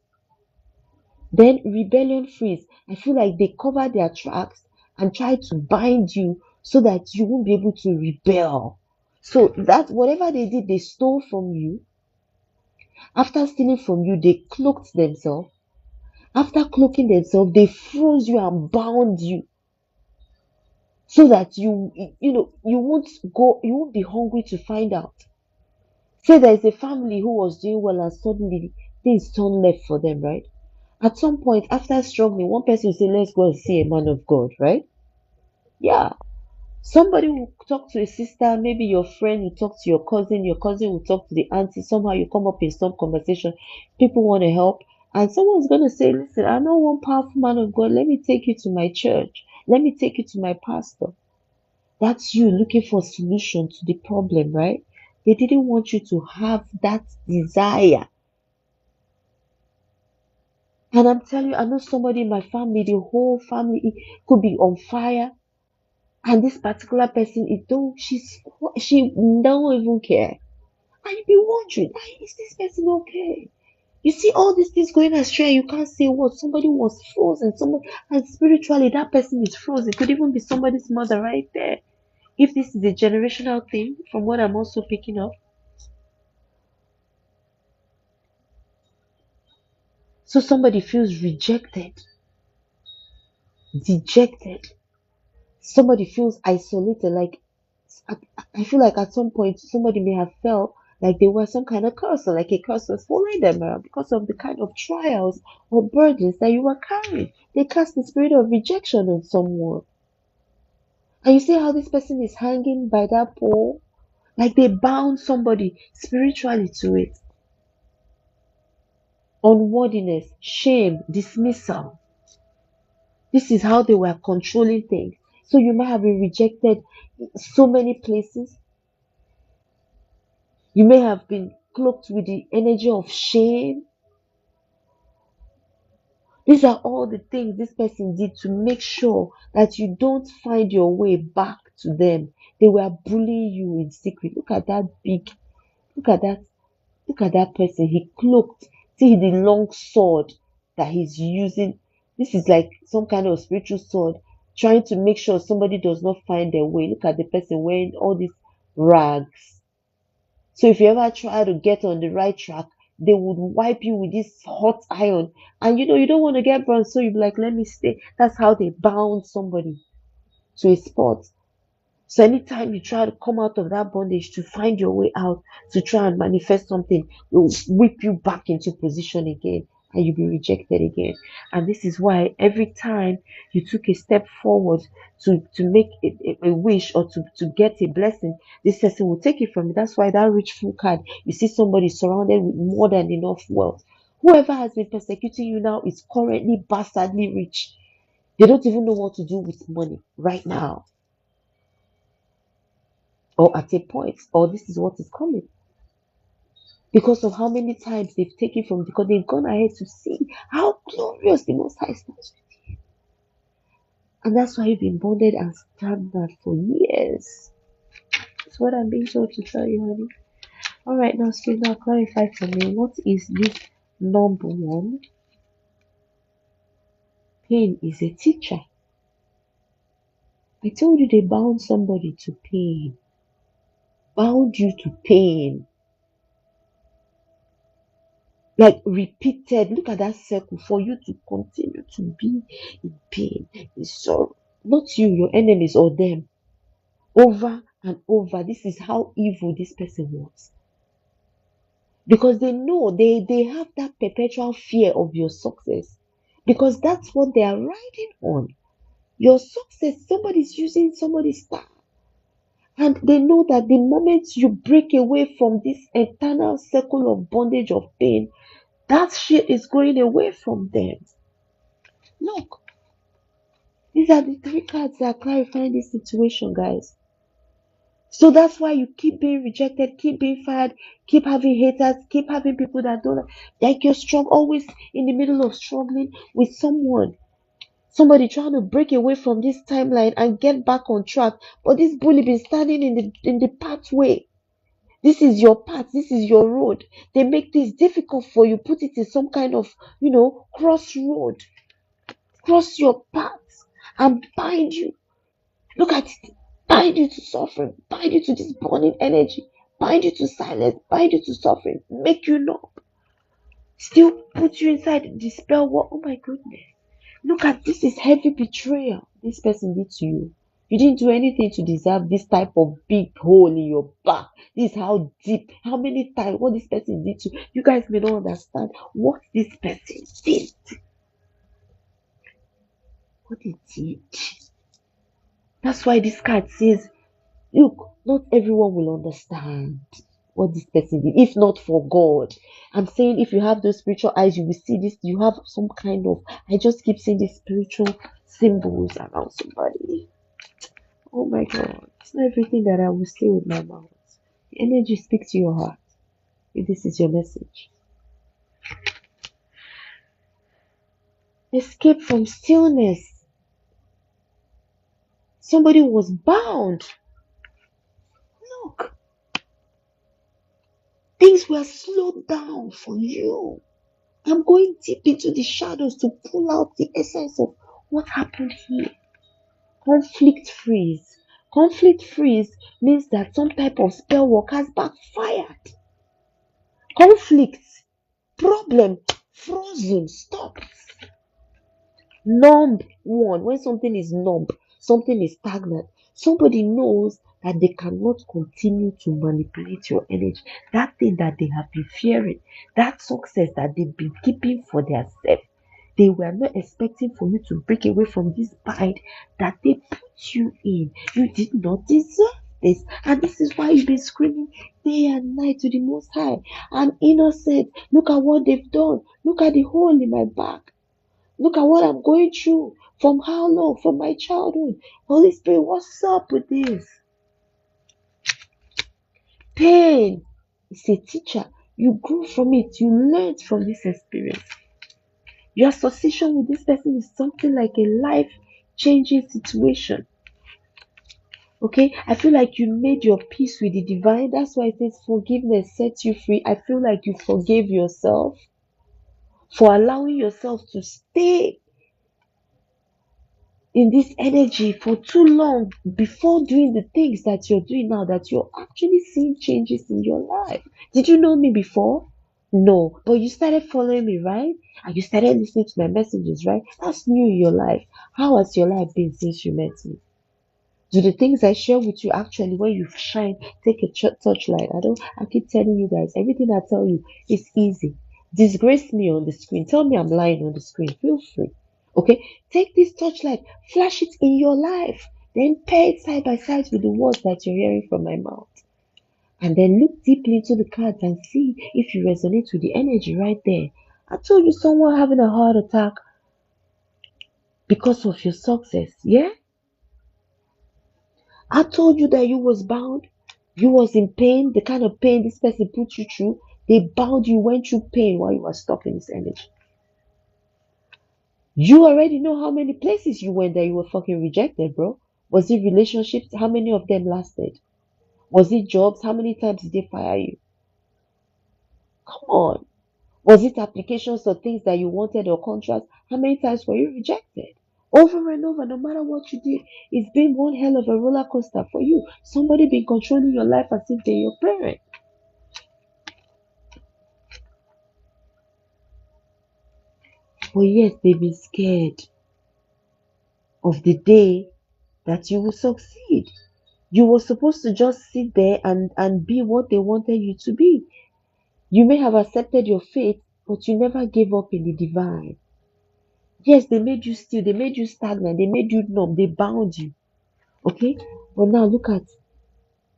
Speaker 1: Then rebellion freeze. I feel like they cover their tracks and try to bind you so that you won't be able to rebel. So that whatever they did, they stole from you. After stealing from you, they cloaked themselves. After cloaking themselves, they froze you and bound you so that you won't be hungry to find out. Say there is a family who was doing well and suddenly things turned left for them, right? At some point, after struggling, one person will say, let's go and see a man of God, right? Yeah. Somebody will talk to a sister, maybe your friend will talk to your cousin will talk to the auntie. Somehow you come up in some conversation, people want to help, and someone's going to say, listen, I know one powerful man of God, let me take you to my church, let me take you to my pastor. That's you looking for a solution to the problem, right? They didn't want you to have that desire. And I'm telling you, I know somebody in my family, the whole family could be on fire. And this particular person, she don't even care. And you be wondering, why is this person okay? You see all these things going astray, you can't say what somebody was frozen, somebody, and spiritually that person is frozen. It could even be somebody's mother right there. If this is a generational thing, from what I'm also picking up. So somebody feels rejected, dejected. Somebody feels isolated. Like I, I feel like at some point somebody may have felt like they were some kind of curse, or like a curse was following them around because of the kind of trials or burdens that you were carrying. They cast the spirit of rejection on someone. And you see how this person is hanging by that pole? Like they bound somebody spiritually to it. Unworthiness, shame, dismissal. This is how they were controlling things. So you might have been rejected in so many places. You may have been cloaked with the energy of shame. These are all the things this person did to make sure that you don't find your way back to them. They were bullying you in secret. Look at that, look at that person. He cloaked. See the long sword that he's using. This is like some kind of spiritual sword, trying to make sure somebody does not find their way. Look at the person wearing all these rags. So if you ever try to get on the right track, they would wipe you with this hot iron. And you don't want to get burned, so you be like, let me stay. That's how they bound somebody to a spot. So anytime you try to come out of that bondage to find your way out, to try and manifest something, it will whip you back into position again and you'll be rejected again. And this is why every time you took a step forward to make a wish or to get a blessing, this person will take it from you. That's why that rich fool card, you see somebody surrounded with more than enough wealth. Whoever has been persecuting you now is currently bastardly rich. They don't even know what to do with money right now or at a point, or this is what is coming because of how many times they've taken from, because they've gone ahead to see how glorious the Most High stands. And that's why you've been bonded and stagnant for years. That's what I'm being told to tell you, honey. All right, now, Spirit, now clarify for me, what is this number one? Pain is a teacher. I told you they bound somebody to pain, bound you to pain. Like repeated, look at that circle for you to continue to be in pain, in sorrow. Not you, your enemies, or them. Over and over. This is how evil this person was. Because they know they have that perpetual fear of your success. Because that's what they are riding on. Your success, somebody's using somebody's star. And they know that the moment you break away from this eternal circle of bondage of pain, that shit is going away from them. Look, these are the three cards that are clarifying this situation, guys. So that's why you keep being rejected, keep being fired, keep having haters, keep having people that don't like you're strong, always in the middle of struggling with someone. Somebody trying to break away from this timeline and get back on track. But this bully been standing in the pathway. This is your path, this is your road. They make this difficult for you, put it in some kind of, crossroad. Cross your path and bind you. Look at it. Bind you to suffering. Bind you to this burning energy. Bind you to silence. Bind you to suffering. Make you numb. Still put you inside the spell. What? Oh my goodness. Look at this. Is heavy betrayal this person did to you. You didn't do anything to deserve this type of big hole in your back. This is how deep, how many times, what this person did to you. You guys may not understand what this person did. What it did. That's why this card says, look, not everyone will understand what this person did, if not for God. I'm saying if you have those spiritual eyes, you will see this. You have some kind of, I just keep seeing these spiritual symbols around somebody. Oh my God. It's not everything that I will say with my mouth. The energy speaks to your heart. If this is your message. Escape from stillness. Somebody was bound. Look. Things were slowed down for you. I'm going deep into the shadows to pull out the essence of what happened here. Conflict freeze. Conflict freeze means that some type of spell work has backfired. Conflict, problem, frozen, stopped. Numb one. When something is numb, something is stagnant. Somebody knows that they cannot continue to manipulate your energy. That thing that they have been fearing, that success that they've been keeping for themselves, they were not expecting for you to break away from this bind that they put you in. You did not deserve this. And this is why you've been screaming day and night to the Most High. I'm innocent. Look at what they've done. Look at the hole in my back. Look at what I'm going through. From how long? From my childhood. Holy Spirit, what's up with this? Pain is a teacher. You grow from it. You learn from this experience. Your association with this person is something like a life changing situation. Okay, I feel like you made your peace with the divine. That's why it says forgiveness sets you free. I feel like you forgave yourself for allowing yourself to stay in this energy for too long before doing the things that you're doing now, that you're actually seeing changes in your life. Did you know me before? No, but you started following me, right? And you started listening to my messages, right? That's new in your life. How has your life been since you met me? Do the things I share with you actually, when you shine, take a touchlight? I keep telling you guys, everything I tell you is easy. Disgrace me on the screen. Tell me I'm lying on the screen. Feel free. Okay? Take this touchlight, flash it in your life, then pair it side by side with the words that you're hearing from my mouth. And then look deeply into the cards and see if you resonate with the energy right there. I told you someone having a heart attack because of your success. Yeah? I told you that you was bound. You was in pain, the kind of pain this person put you through. They bound you, went through pain while you were stuck in this energy. You already know how many places you went that you were fucking rejected, bro. Was it relationships? How many of them lasted? Was it jobs? How many times did they fire you? Come on. Was it applications or things that you wanted or contracts? How many times were you rejected? Over and over, no matter what you did, it's been one hell of a roller coaster for you. Somebody been controlling your life as if they're your parent. But yes, they've been scared of the day that you will succeed. You were supposed to just sit there and be what they wanted you to be. You may have accepted your fate, but you never gave up in the divine. Yes, they made you still, they made you stagnant, they made you numb, they bound you. Okay? But now look at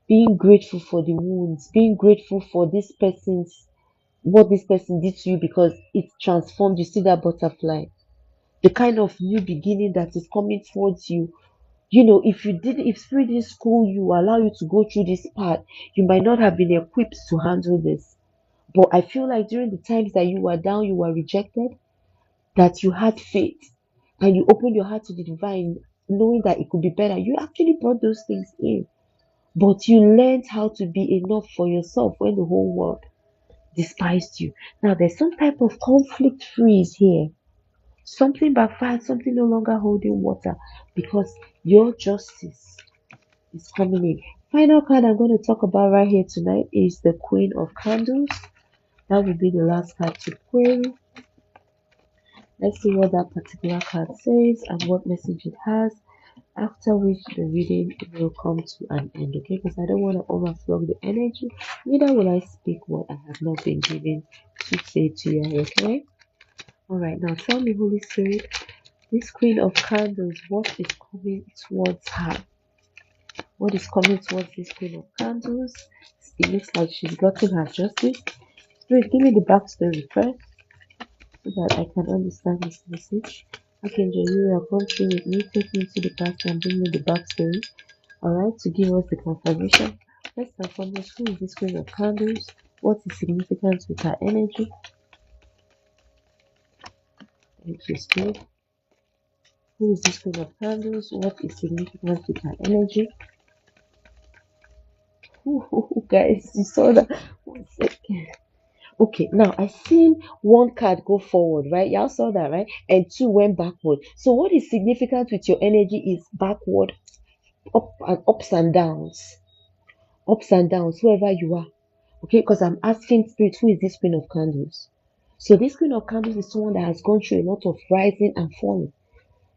Speaker 1: being grateful for the wounds, being grateful for this person's what this person did to you, because it transformed you. See that butterfly? The kind of new beginning that is coming towards you. You know, if spirit didn't school you, allow you to go through this part, you might not have been equipped to handle this. But I feel like during the times that you were down, you were rejected, that you had faith and you opened your heart to the divine, knowing that it could be better. You actually brought those things in, but you learned how to be enough for yourself when the whole world despised you. Now, there's some type of conflict freeze here. Something backfired, something no longer holding water, because your justice is coming in. Final card I'm going to talk about right here tonight is the Queen of Candles. That will be the last card to query. Let's see what that particular card says and what message it has. After which the reading will come to an end, okay? Because I don't want to overflow the energy. Neither will I speak what I have not been given to say to you, okay? Alright, now tell me, Holy Spirit, this Queen of Candles, what is coming towards her? What is coming towards this Queen of Candles? It looks like she's gotten her justice. Spirit, give me the backstory first so that I can understand this message. Archangel Uriel, come through with me, take me to the past and bring me the backstory. Alright, to give us the confirmation. First and foremost, who is this Queen of Candles? What is significance with her energy? Thank you, Spirit. Who is this Queen of Candles? What is significance with her energy? Ooh, guys, you saw that. 1 second. Okay, now I seen one card go forward, right? Y'all saw that, right? And two went backward. So what is significant with your energy is backward, ups and downs, whoever you are. Okay, because I'm asking spirit, who is this Queen of Candles? So this Queen of Candles is someone that has gone through a lot of rising and falling.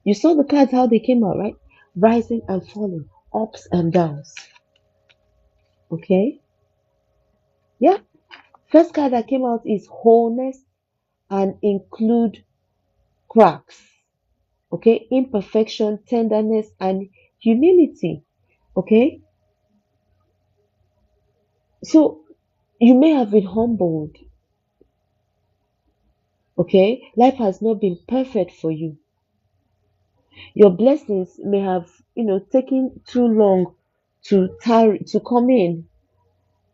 Speaker 1: You saw the cards how they came out, right? Rising and falling, ups and downs. Okay, yeah. First card that came out is wholeness and include cracks. Okay, imperfection, tenderness, and humility. Okay, so you may have been humbled. Okay, life has not been perfect for you. Your blessings may have, taken too long to come in,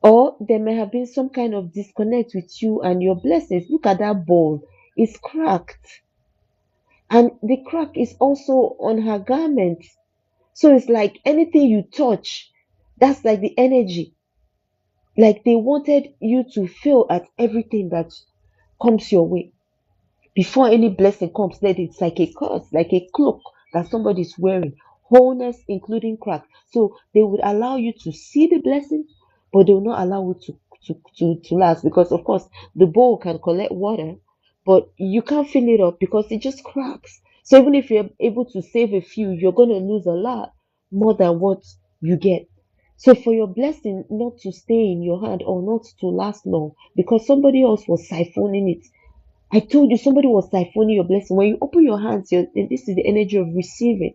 Speaker 1: or there may have been some kind of disconnect with you and your blessings. Look at that bowl; it's cracked, and the crack is also on her garment. So it's like anything you touch, that's like the energy. Like they wanted you to fail at everything that comes your way. Before any blessing comes, then it's like a curse, like a cloak that somebody's wearing, wholeness, including crack. So they would allow you to see the blessing, but they will not allow it to last, because, of course, the bowl can collect water, but you can't fill it up because it just cracks. So even if you're able to save a few, you're going to lose a lot more than what you get. So for your blessing not to stay in your hand or not to last long because somebody else was siphoning it, I told you somebody was siphoning your blessing. When you open your hands, this is the energy of receiving.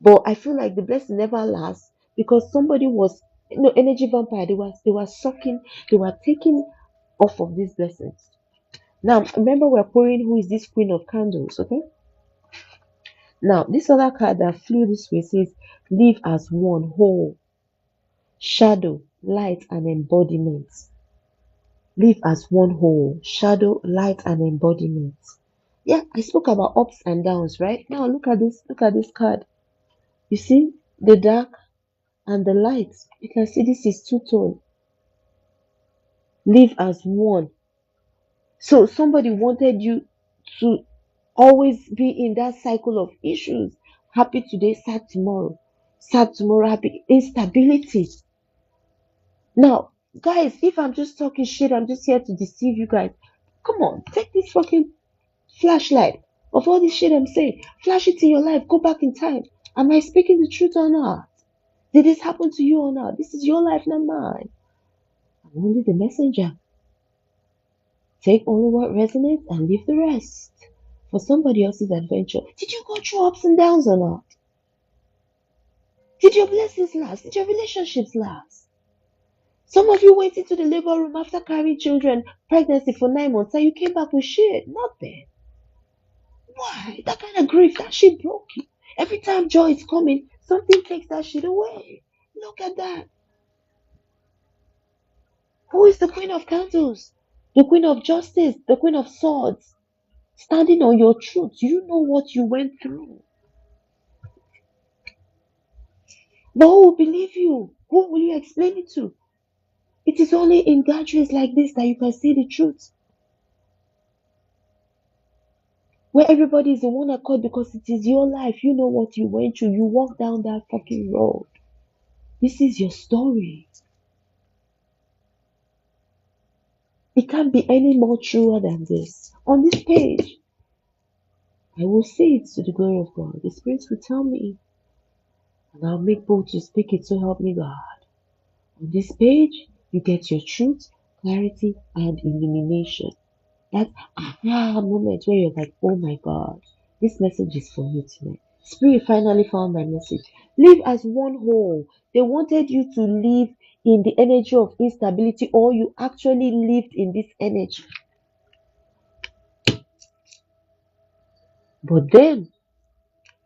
Speaker 1: But I feel like the blessing never lasts because somebody was, energy vampire. They were sucking, they were taking off of these blessings. Now remember, we're pouring who is this Queen of Candles, okay? Now this other card that flew this way says, "Live as one whole, shadow, light, and embodiment." Live as one whole, shadow, light, and embodiment. Yeah, I spoke about ups and downs, right? Now look at this card. You see the dark and the light. You can see this is two-tone. Live as one. So somebody wanted you to always be in that cycle of issues. Happy today, sad tomorrow. Sad tomorrow, happy. Instability. Now, guys, if I'm just talking shit, I'm just here to deceive you guys. Come on, take this fucking flashlight of all this shit I'm saying. Flash it in your life. Go back in time. Am I speaking the truth or not? Did this happen to you or not? This is your life, not mine. I'm only the messenger. Take only what resonates and leave the rest for somebody else's adventure. Did you go through ups and downs or not? Did your blessings last? Did your relationships last? Some of you went into the labor room after carrying children, pregnancy for 9 months, and you came back with shit. Nothing. Why? That kind of grief, that shit broke you. Every time joy is coming, something takes that shit away. Look at that. Who is the Queen of Candles? The Queen of Justice, the Queen of Swords. Standing on your truth. You know what you went through. But who will believe you? Who will you explain it to? It is only in gatherings like this that you can see the truth. Where everybody is in one accord because it is your life. You know what you went through. You walked down that fucking road. This is your story. It can't be any more truer than this. On this page, I will say it to the glory of God. The Spirit will tell me, and I'll make bold to speak it, so help me God. On this page, you get your truth, clarity, and illumination. That aha moment where you're like, oh my God, this message is for you tonight. Spirit finally found my message. Live as one whole. They wanted you to live in the energy of instability, or you actually lived in this energy. But then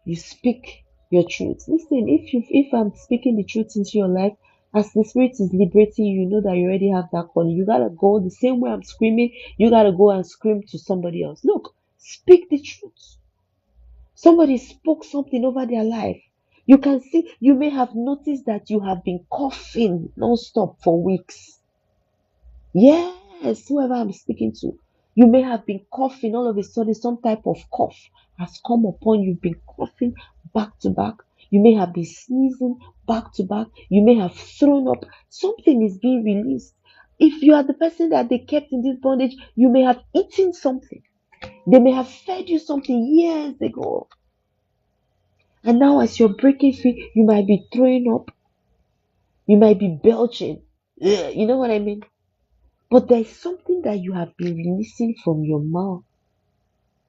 Speaker 1: you speak your truth. Listen, if I'm speaking the truth into your life, as the Spirit is liberating you, you know that you already have that calling. You gotta go the same way I'm screaming, you gotta go and scream to somebody else. Look, speak the truth. Somebody spoke something over their life. You can see, you may have noticed that you have been coughing non-stop for weeks. Yes, whoever I'm speaking to, you may have been coughing. All of a sudden, some type of cough has come upon you. You've been coughing back to back. You may have been sneezing back to back. You may have thrown up. Something is being released. If you are the person that they kept in this bondage, you may have eaten something. They may have fed you something years ago. And now, as you're breaking free, you might be throwing up. You might be belching. Ugh, you know what I mean? But there's something that you have been releasing from your mouth,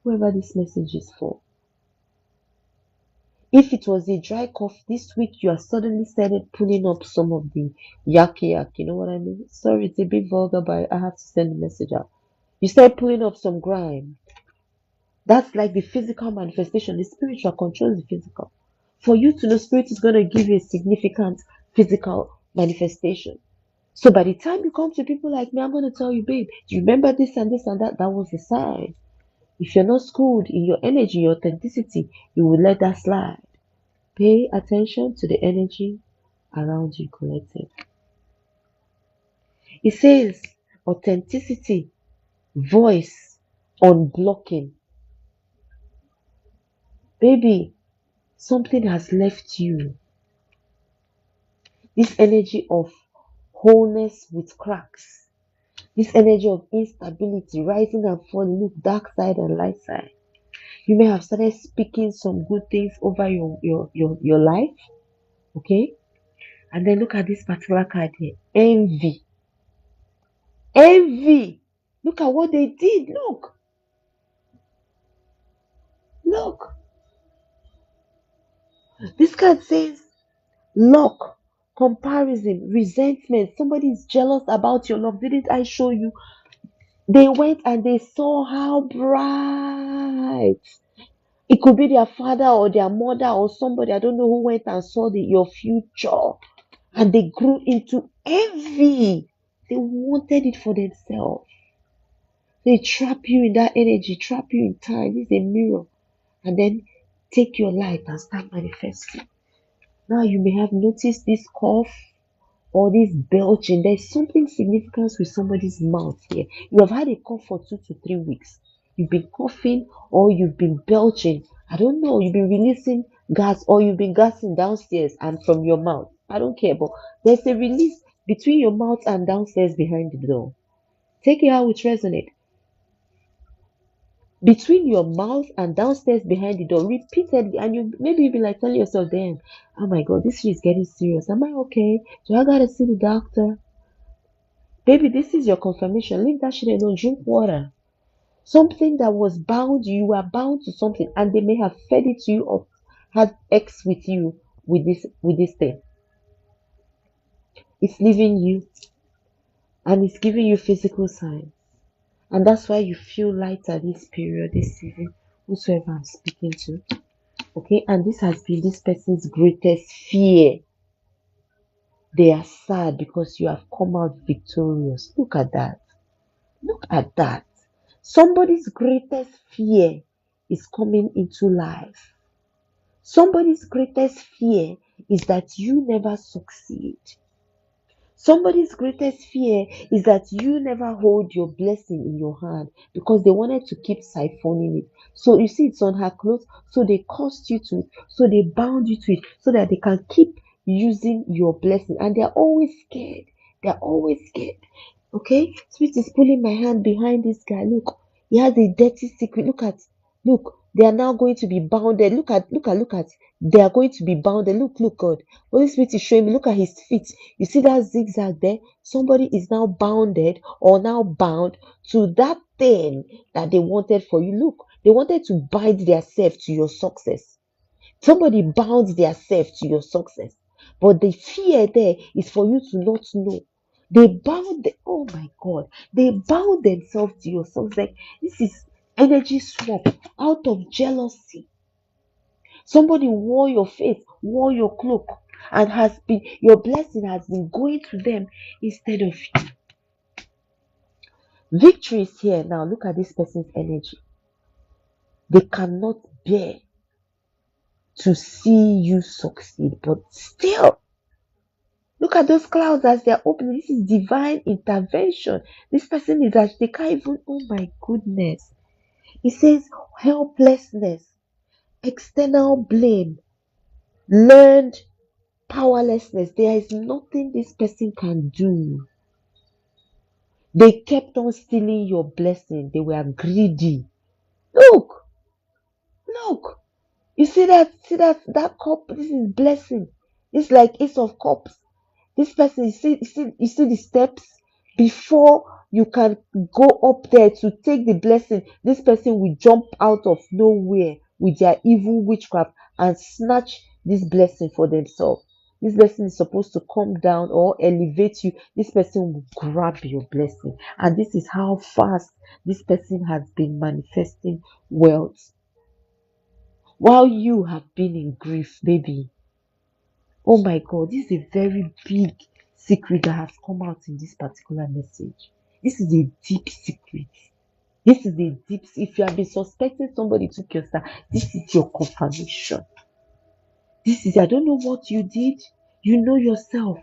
Speaker 1: whoever this message is for. If it was a dry cough this week, you are suddenly started pulling up some of the yak yak. You know what I mean? Sorry, it's a bit vulgar, but I have to send the message out. You start pulling up some grime. That's like the physical manifestation. The spiritual controls the physical. For you to know, spirit is going to give you a significant physical manifestation. So by the time you come to people like me, I'm going to tell you, babe, do you remember this and this and that? That was the sign. If you're not schooled in your energy, your authenticity, you will let that slide. Pay attention to the energy around you, collective. It says authenticity, voice, unblocking. Baby, something has left you. This energy of wholeness with cracks. This energy of instability, rising and falling, look, dark side and light side. You may have started speaking some good things over your life, okay? And then look at this particular card here. Envy. Envy. Look at what they did. Look. Look. This card says luck, comparison, resentment. Somebody is jealous about your love. Didn't I show you? They went and they saw how bright. It could be their father or their mother or somebody. I don't know who went and saw your future. And they grew into envy. They wanted it for themselves. They trap you in that energy, trap you in time. It's a mirror. And then take your light and start manifesting. Now you may have noticed this cough or this belching. There's something significant with somebody's mouth here. You have had a cough for 2 to 3 weeks. You've been coughing or you've been belching. I don't know. You've been releasing gas or you've been gassing downstairs and from your mouth. I don't care, but there's a release between your mouth and downstairs behind the door. Take it how it resonates. Between your mouth and downstairs behind the door repeatedly, and you maybe you be like telling yourself, then, oh my god, this shit is getting serious. Am I okay? Do I gotta see the doctor? Baby, this is your confirmation. Leave that shit alone. Drink water. Something that was bound, you were bound to something, and they may have fed it to you or had X with you with this thing. It's leaving you and it's giving you physical signs. And that's why you feel lighter this period, this season, whosoever I'm speaking to. Okay, and this has been this person's greatest fear. They are sad because you have come out victorious. Look at that. Look at that. Somebody's greatest fear is coming into life. Somebody's greatest fear is that you never succeed. Somebody's greatest fear is that you never hold your blessing in your hand because they wanted to keep siphoning it. So you see, it's on her clothes, so they cursed you to it, so they bound you to it, so that they can keep using your blessing. And they're always scared. They're always scared. Okay? Spirit is pulling my hand behind this guy. Look, he has a dirty secret. Look, they are now going to be bounded. Look at. They are going to be bounded. Look, God. Holy Spirit is showing me. Look at his feet. You see that zigzag there? Somebody is now bounded or now bound to that thing that they wanted for you. Look, they wanted to bind themselves to your success. Somebody bound themselves to your success. But the fear there is for you to not know. Oh my God, they bound themselves to your success. Like, this is energy swap out of jealousy. Somebody wore your face, wore your cloak, and your blessing has been going to them instead of you. Victory is here now. Look at this person's energy. They cannot bear to see you succeed, but still, look at those clouds as they're opening. This is divine intervention. This person is that they can't even, oh my goodness. It says helplessness, external blame, learned powerlessness. There is nothing this person can do. They kept on stealing your blessing. They were greedy. Look. You see that cup? This is blessing. It's like Ace of Cups. This person, you see the steps before you can go up there to take the blessing. This person will jump out of nowhere with their evil witchcraft and snatch this blessing for themselves. This blessing is supposed to come down or elevate you. This person will grab your blessing. And this is how fast this person has been manifesting wealth. While you have been in grief, baby. Oh my God, this is a very big secret that has come out in this particular message. This is a deep secret. This is a deep. If you have been suspecting somebody took your star, this is your confirmation. This is. I don't know what you did. You know yourself.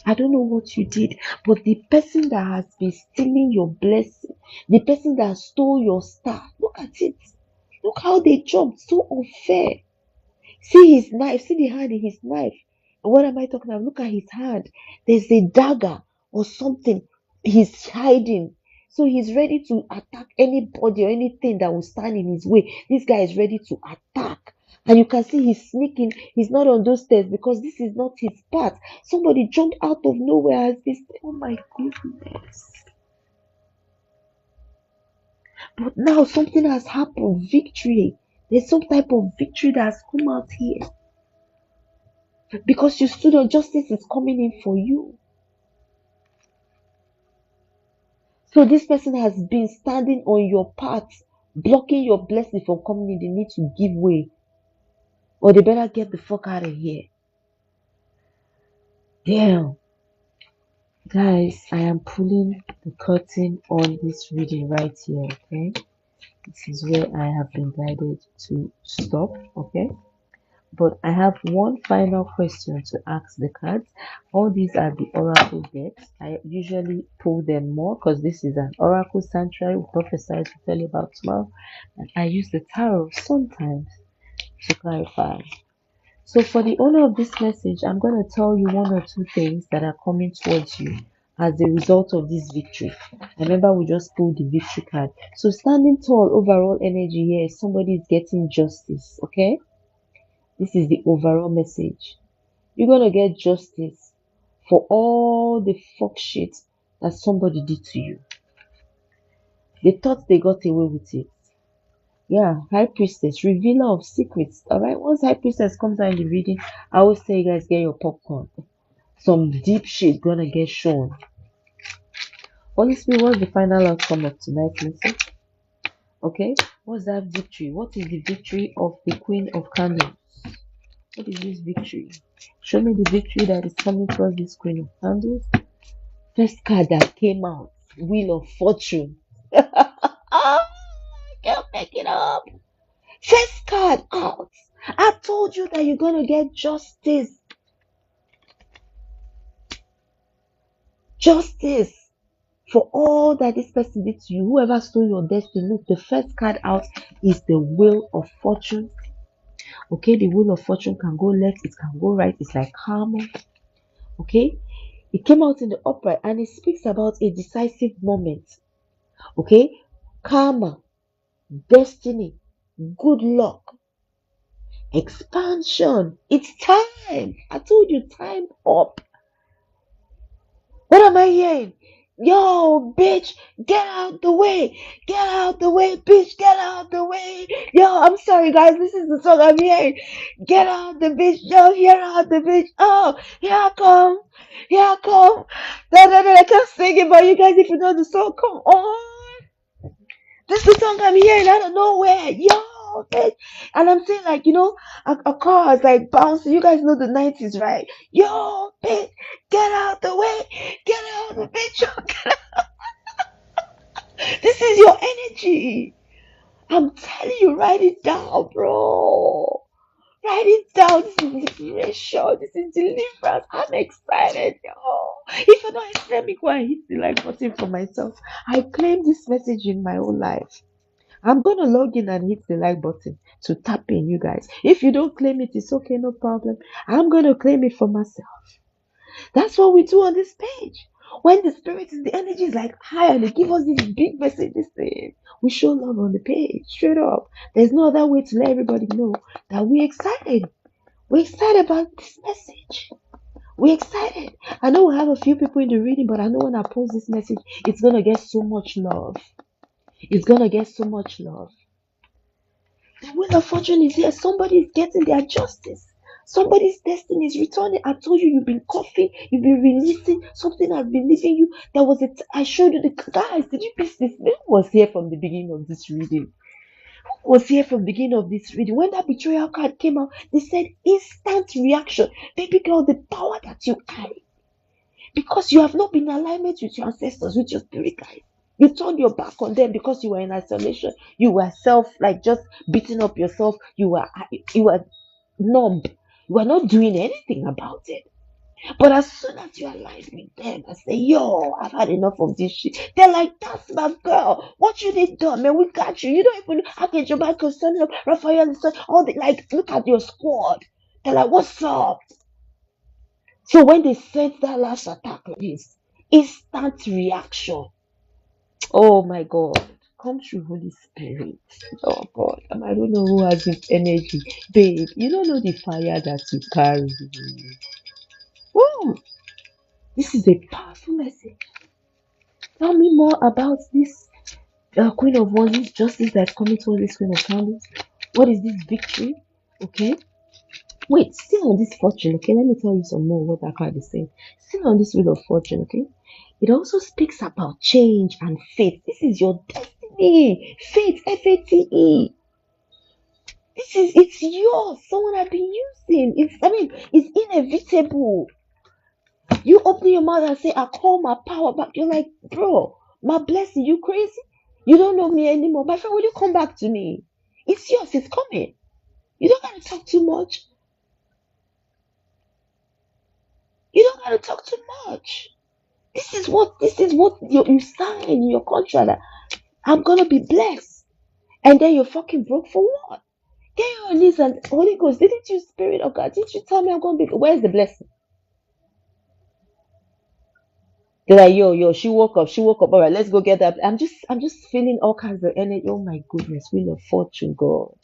Speaker 1: I don't know what you did, but the person that has been stealing your blessing, the person that stole your star, look at it. Look how they jumped. So unfair. See his knife. See the hand in his knife. And what am I talking about? Look at his hand. There's a dagger or something he's hiding. So he's ready to attack anybody or anything that will stand in his way. This guy is ready to attack. And you can see he's sneaking. He's not on those stairs because this is not his path. Somebody jumped out of nowhere as this. Oh my goodness. But now something has happened. Victory. There's some type of victory that has come out here. Because you stood on justice is coming in for you. So this person has been standing on your path, blocking your blessing from coming in. They need to give way. Or they better get the fuck out of here. Damn. Guys, I am pulling the curtain on this reading right here, okay? This is where I have been guided to stop, okay? But I have one final question to ask the cards. All these are the oracle decks. I usually pull them more because this is an oracle sanctuary. We prophesize to tell you about tomorrow. And I use the tarot sometimes to clarify. So for the owner of this message, I'm going to tell you one or two things that are coming towards you as a result of this victory. Remember, we just pulled the victory card. So standing tall, overall energy here, somebody is getting justice, okay? This is the overall message. You're going to get justice for all the fuck shit that somebody did to you. They thought they got away with it. Yeah, High Priestess, revealer of secrets. Alright, once High Priestess comes out in the reading, I always tell you guys, get your popcorn. Some deep shit gonna get shown. Holy Spirit, what's the final outcome of tonight's message? Okay, what's that victory? What is the victory of the Queen of Candles? What is this victory? Show me the victory that is coming towards this Queen of Candles. First card that came out, Wheel of Fortune. I can't make it up. First card out. I told you that you're gonna get justice. Justice for all that this person did to you. Whoever stole your destiny. Look, the first card out is the Wheel of Fortune. Okay, the Wheel of Fortune can go left, it can go right. It's like karma. Okay, it came out in the upright and it speaks about a decisive moment. Okay, karma, destiny, good luck, expansion. It's time. I told you, time up. What am I hearing? Yo, bitch, get out the way. Get out the way, bitch, get out the way. Yo, I'm sorry, guys. This is the song I'm hearing. Get out the bitch. Yo, hear out the bitch. Oh, here I come. Here I come. I can't sing it, but you guys, if you know the song, come on. This is the song I'm hearing out of nowhere. Yo, bitch. And I'm saying, like, you know, a car is like bouncing. You guys know the 90s, right? Yo, bitch, get out the way. Get out the bitch. Yo, get out. This is your energy. I'm telling you, write it down, bro. Write it down. This is liberation. This is deliverance. I'm excited, yo. If you're not excited, let me go and hit the like button for myself. I claim this message in my own life. I'm gonna log in and hit the like button to tap in, you guys. If you don't claim it, it's okay, no problem. I'm gonna claim it for myself. That's what we do on this page. When the spirit is the energy is like high and they give us these big messages, we show love on the page, straight up. There's no other way to let everybody know that we're excited. We're excited about this message. We're excited. I know we have a few people in the reading, but I know when I post this message, it's gonna get so much love. It's gonna get so much love. The Wheel of Fortune is here. Somebody is getting their justice. Somebody's destiny is returning. I told you, you've been coughing, you've been releasing, something has been leaving you. There was I showed you the guys. Did you miss this? Who was here from the beginning of this reading? Who was here from the beginning of this reading? When that betrayal card came out, they said instant reaction. Baby girl, the power that you carry. Because you have not been in alignment with your ancestors, with your spirit guides. You turned your back on them because you were in isolation. You were like just beating up yourself. You were numb. You were not doing anything about it. But as soon as you align with them and say, yo, I've had enough of this shit, they're like, that's my girl. What you did done, man, we got you. You don't even know. Archangel Michael, Son, Raphael, all the, like, look at your squad. They're like, what's up? So when they sent that last attack like this, instant reaction. Oh my God. Come through, Holy Spirit. Oh God. And I don't know who has this energy. Babe, you don't know the fire that you carry. Woo! This is a powerful message. Tell me more about this Queen of Wands, this justice that's coming to this Queen of Candles. What is this victory? Okay. Wait, still on this fortune, okay? Let me tell you some more what that card is saying. Still on this wheel of fortune, okay? It also speaks about change and faith. This is your destiny. Faith, F-A-T-E. It's yours. Someone has been using. It's inevitable. You open your mouth and say, I call my power back. You're like, bro, my blessing, you crazy? You don't know me anymore. My friend, will you come back to me? It's yours, it's coming. You don't gotta talk too much. You don't gotta talk too much. This is what you sign in your contract that I'm gonna be blessed. And then you're fucking broke for what? Get on your knees and Holy Ghost, didn't you, Spirit of God? Didn't you tell me I'm gonna be, where's the blessing? They're like, yo, she woke up. All right, let's go get that. I'm just feeling all kinds of energy. Oh my goodness, Wheel of Fortune, God.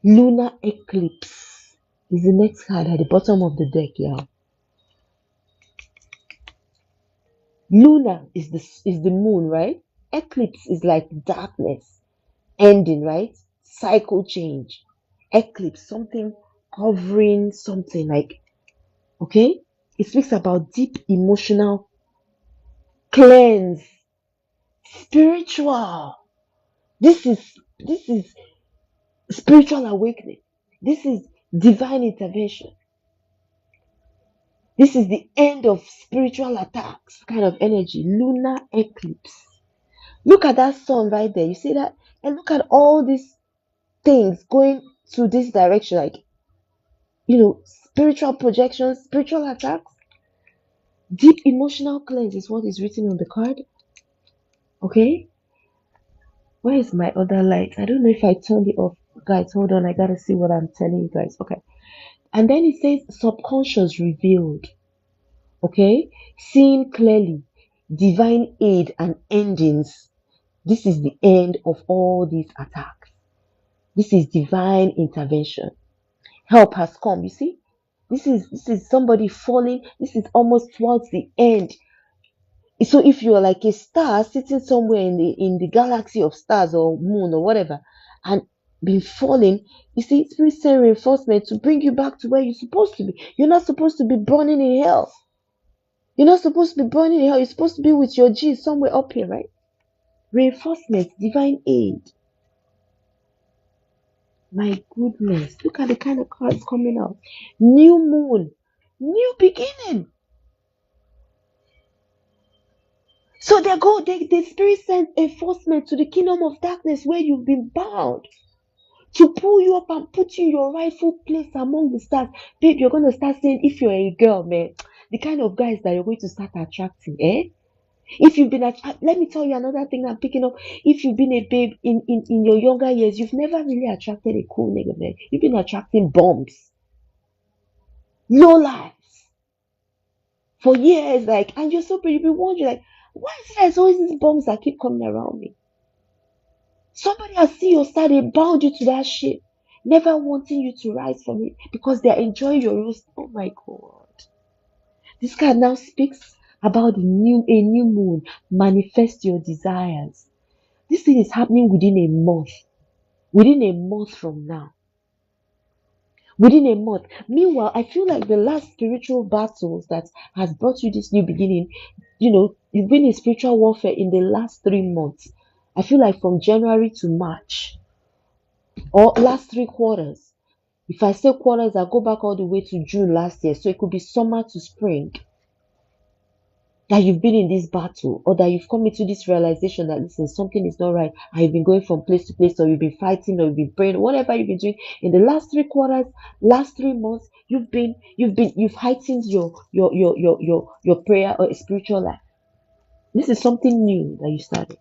Speaker 1: Lunar eclipse is the next card at the bottom of the deck, yeah. Lunar is the moon, right? Eclipse is like darkness, ending, right? Cycle change. Eclipse, something covering something like, okay? It speaks about deep emotional cleanse, spiritual. This is spiritual awakening. This is divine intervention. This is the end of spiritual attacks kind of energy. Lunar eclipse. Look at that sun right there. You see that? And look at all these things going to this direction. Like, spiritual projections, spiritual attacks. Deep emotional cleanse is what is written on the card. Okay? Where is my other light? I don't know if I turned it off. Guys, hold on. I gotta see what I'm telling you guys. Okay. And then it says subconscious revealed. Okay? Seeing clearly, divine aid and endings. This is the end of all these attacks. This is divine intervention. Help has come. You see? This is somebody falling. This is almost towards the end. So if you're like a star sitting somewhere in the galaxy of stars or moon or whatever, and been falling, you see, spirit send reinforcement to bring you back to where you're supposed to be. You're not supposed to be burning in hell. You're not supposed to be burning in hell. You're supposed to be with your G somewhere up here, right? Reinforcement, divine aid. My goodness, look at the kind of cards coming out. New moon, new beginning. So the spirit sends enforcement to the kingdom of darkness where you've been bound to pull you up and put you in your rightful place among the stars. Babe, you're going to start saying, if you're a girl, man, the kind of guys that you're going to start attracting, eh? If you've been, let me tell you another thing I'm picking up. If you've been a babe in your younger years, you've never really attracted a cool nigga, man. You've been attracting bombs, low lives for years, like, and you're so pretty. You've been wondering, like, why is it there's always these bombs that keep coming around me? Somebody has seen your star, they bound you to that shit, never wanting you to rise from it because they're enjoying your roast. Oh my God. This card now speaks about a new moon. Manifest your desires. This thing is happening within a month. Within a month from now. within a month. Meanwhile, I feel like the last spiritual battles that has brought you this new beginning, you've been in spiritual warfare in the last 3 months. I feel like from January to March or last 3 quarters. If I say quarters, I go back all the way to June last year. So it could be summer to spring that you've been in this battle, or that you've come into this realization that listen, something is not right, and you've been going from place to place, or you've been fighting, or you've been praying, whatever you've been doing in the last 3 quarters, last 3 months, you've heightened your prayer or spiritual life. This is something new that you started.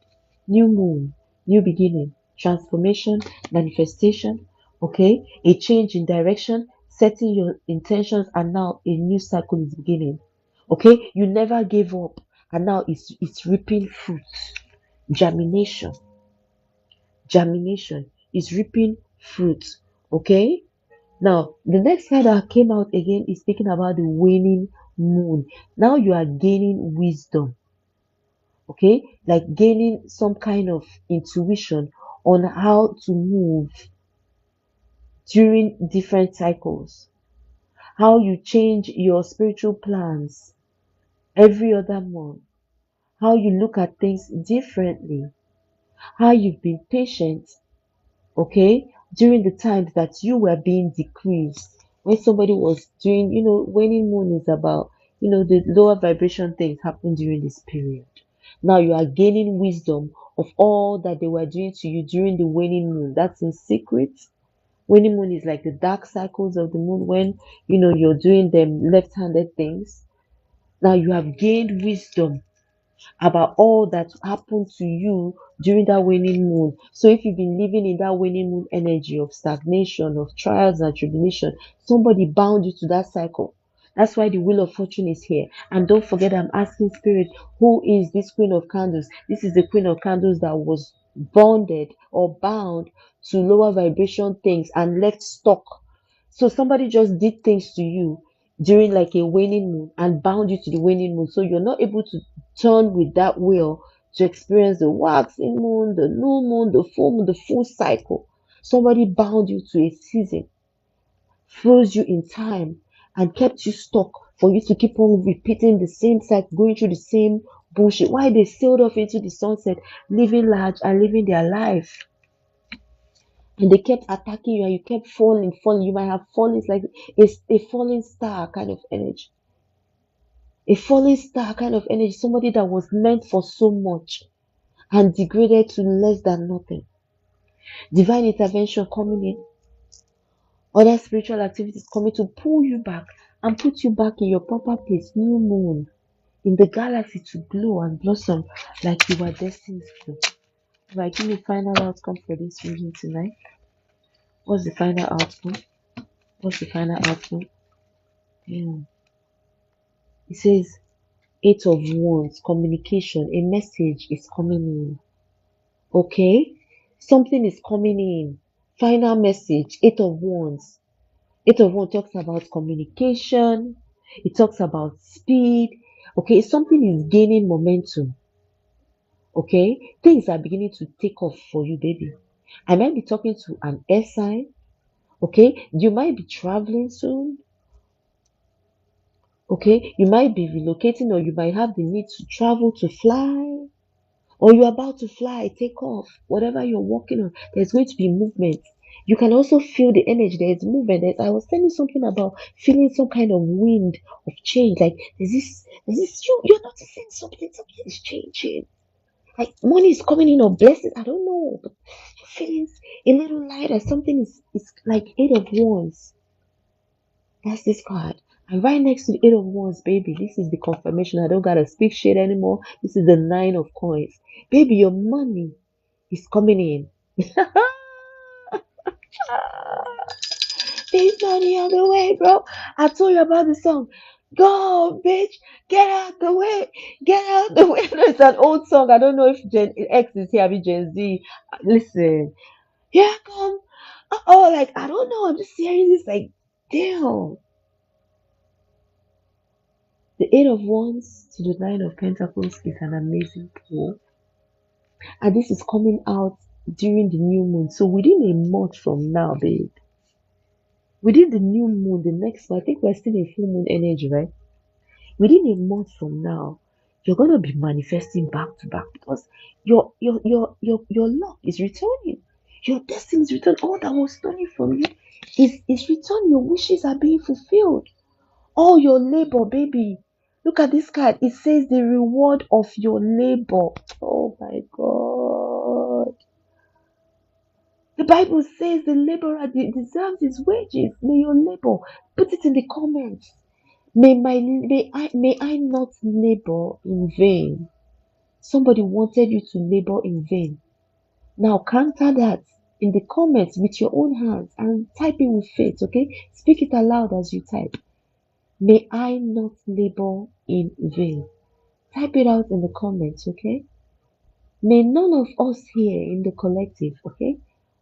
Speaker 1: New moon, new beginning, transformation, manifestation, okay? A change in direction, setting your intentions, and now a new cycle is beginning. Okay? You never gave up, and now it's reaping fruits. Germination. Germination is reaping fruits. Okay? Now, the next card that came out again is speaking about the waning moon. Now you are gaining wisdom, okay, like gaining some kind of intuition on how to move during different cycles, how you change your spiritual plans every other month, how you look at things differently, how you've been patient, okay, during the times that you were being decreased. When somebody was doing, waning moon is about, the lower vibration things happen during this period. Now you are gaining wisdom of all that they were doing to you during the waning moon. That's in secret. Waning moon is like the dark cycles of the moon when you're doing them left-handed things. Now you have gained wisdom about all that happened to you during that waning moon. So if you've been living in that waning moon energy of stagnation, of trials and tribulation, somebody bound you to that cycle. That's why the wheel of fortune is here. And don't forget, I'm asking spirit, who is this queen of candles? This is the queen of candles that was bonded or bound to lower vibration things and left stuck. So somebody just did things to you during like a waning moon and bound you to the waning moon. So you're not able to turn with that wheel to experience the waxing moon, the new moon, the full cycle. Somebody bound you to a season, froze you in time, and kept you stuck for you to keep on repeating the same cycle, going through the same bullshit. Why they sailed off into the sunset, living large and living their life. And they kept attacking you and you kept falling. You might have fallen. It's like a falling star kind of energy. A falling star kind of energy. Somebody that was meant for so much and degraded to less than nothing. Divine intervention coming in. Other spiritual activities coming to pull you back and put you back in your proper place. New moon in the galaxy to glow and blossom like you were destined to. Right, give me final outcome for this reading tonight. What's the final outcome? What's the final outcome? Yeah. It says Eight of Wands, communication. A message is coming in. Okay? Something is coming in. Final message. Eight of Wands. Eight of Wands talks about communication. It talks about speed. Okay? Something is gaining momentum. Okay? Things are beginning to take off for you, baby. I might be talking to an air sign. Okay? You might be traveling soon. Okay? You might be relocating, or you might have the need to travel to fly, or you're about to fly, take off, whatever you're working on, there's going to be movement. You can also feel the energy. There's movement. I was telling you something about feeling some kind of wind of change. Like you're noticing something is changing. Like money is coming in or blessings. I don't know, but you're feeling a little lighter. Something is like Eight of Wands. That's this card. And right next to the Eight of Wands, baby, this is the confirmation. I don't gotta speak shit anymore. This is the Nine of Coins. Baby, your money is coming in. There's money on the way, bro. I told you about the song. Go, bitch. Get out the way. Get out the way. No, it's an old song. I don't know if Gen X is here, maybe Gen Z. Listen. Here I come. Oh, like, I don't know. I'm just hearing this, like, damn. The Eight of Wands to the Nine of Pentacles is an amazing pull. And this is coming out during the new moon. So within a month from now, babe, Within the new moon, the next month, I think we're still in full moon energy, right? Within a month from now, you're gonna be manifesting back to back because your luck is returning. Your destiny is returning. All that was stolen from you is returning. Your wishes are being fulfilled. All your labor, baby. Look at this card. It says the reward of your labor. Oh my God. The Bible says the laborer deserves his wages. May your labor. Put it in the comments. May I not labor in vain. Somebody wanted you to labor in vain. Now counter that in the comments with your own hands and type it with faith, okay? Speak it aloud as you type. May I not labor in vain. Type it out in the comments, okay? May none of us here in the collective, okay,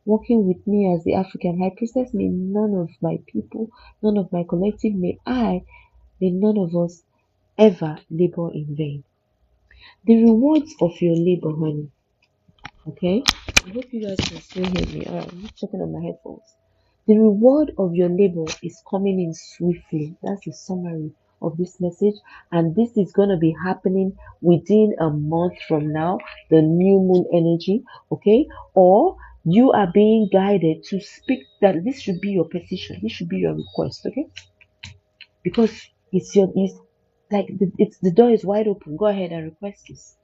Speaker 1: working with me as the African High Priestess, may none of my people, none of my collective, may none of us ever labor in vain. The rewards of your labor, honey, okay? I hope you guys can still hear me. Alright, I'm just checking on my headphones. The reward of your labor is coming in swiftly. That's the summary of this message. And this is going to be happening within a month from now, the new moon energy, okay? Or you are being guided to speak that this should be your petition, this should be your request, okay? Because it's like the door is wide open. Go ahead and request this.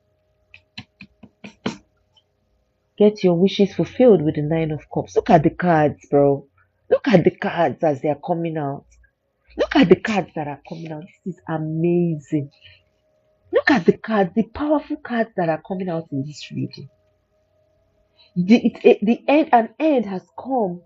Speaker 1: Get your wishes fulfilled with the Nine of Cups. Look at the cards, bro. Look at the cards as they are coming out. Look at the cards that are coming out. This is amazing. Look at the cards, the powerful cards that are coming out in this reading. An end has come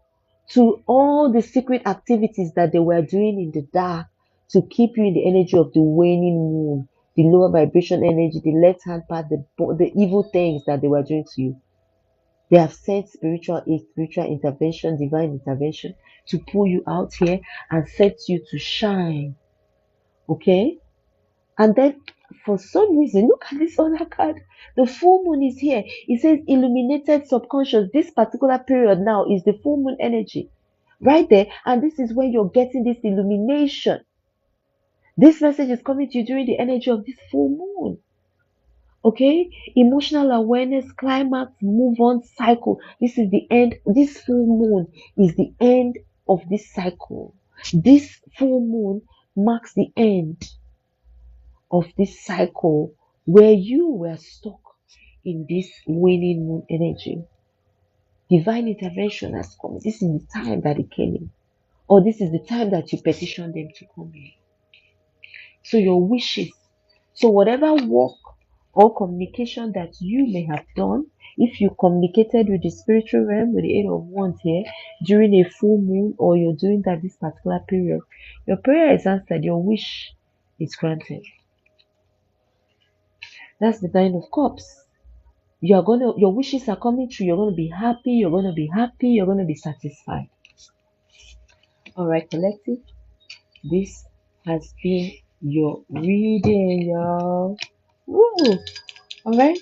Speaker 1: to all the secret activities that they were doing in the dark to keep you in the energy of the waning moon, the lower vibration energy, the left hand part, the evil things that they were doing to you. They have sent spiritual aid, spiritual intervention, divine intervention to pull you out here and set you to shine. Okay? And then for some reason, look at this other card. The full moon is here. It says illuminated subconscious. This particular period now is the full moon energy. Right there. And this is when you're getting this illumination. This message is coming to you during the energy of this full moon. Okay, emotional awareness, climax, move on, cycle. This is the end. This full moon is the end of this cycle. This full moon marks the end of this cycle where you were stuck in this waning moon energy. Divine intervention has come. This is the time that it came in, or this is the time that you petitioned them to come in. So your wishes, so whatever work or communication that you may have done, if you communicated with the spiritual realm with the Eight of Wands here during a full moon, or you're doing that this particular period, your prayer is answered, your wish is granted. That's the Nine of Cups. Your wishes are coming true. You're gonna be happy. You're gonna be happy. You're gonna be satisfied. All right, collective. This has been your reading, y'all. Woo! All right.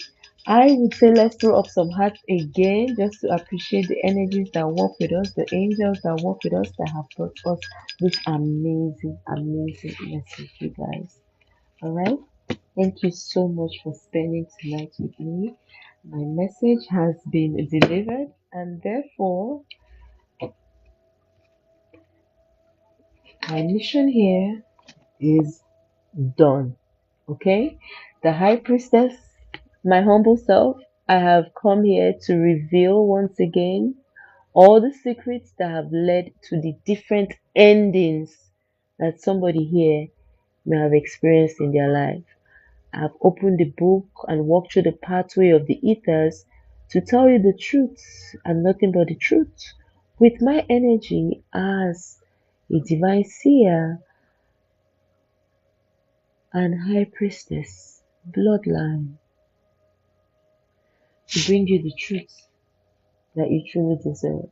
Speaker 1: I would say let's throw up some hearts again just to appreciate the energies that work with us, the angels that work with us that have brought us this amazing, amazing message, you guys. All right. Thank you so much for spending tonight with me. My message has been delivered, and therefore, my mission here is done. Okay? The High Priestess, my humble self, I have come here to reveal once again all the secrets that have led to the different endings that somebody here may have experienced in their life. I've opened the book and walked through the pathway of the ethers to tell you the truth and nothing but the truth with my energy as a divine seer and high priestess bloodline to bring you the truth that you truly deserve.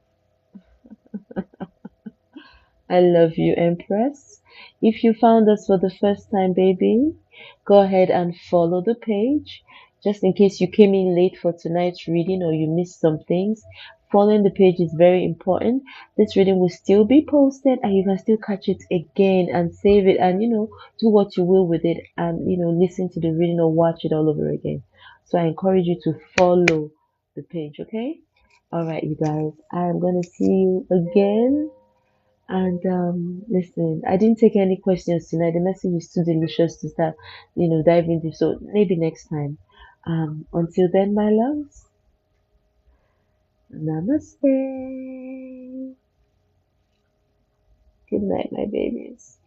Speaker 1: I love you, Empress. If you found us for the first time, baby, go ahead and follow the page. Just in case you came in late for tonight's reading or you missed some things, Following the page is very important. This reading will still be posted and you can still catch it again and save it and do what you will with it and listen to the reading or watch it all over again. So I encourage you to follow the page, okay? All right, you guys. I'm gonna see you again. And listen, I didn't take any questions tonight. The message is too delicious to start, diving deep. So maybe next time. Until then, my loves, namaste. Good night, my babies.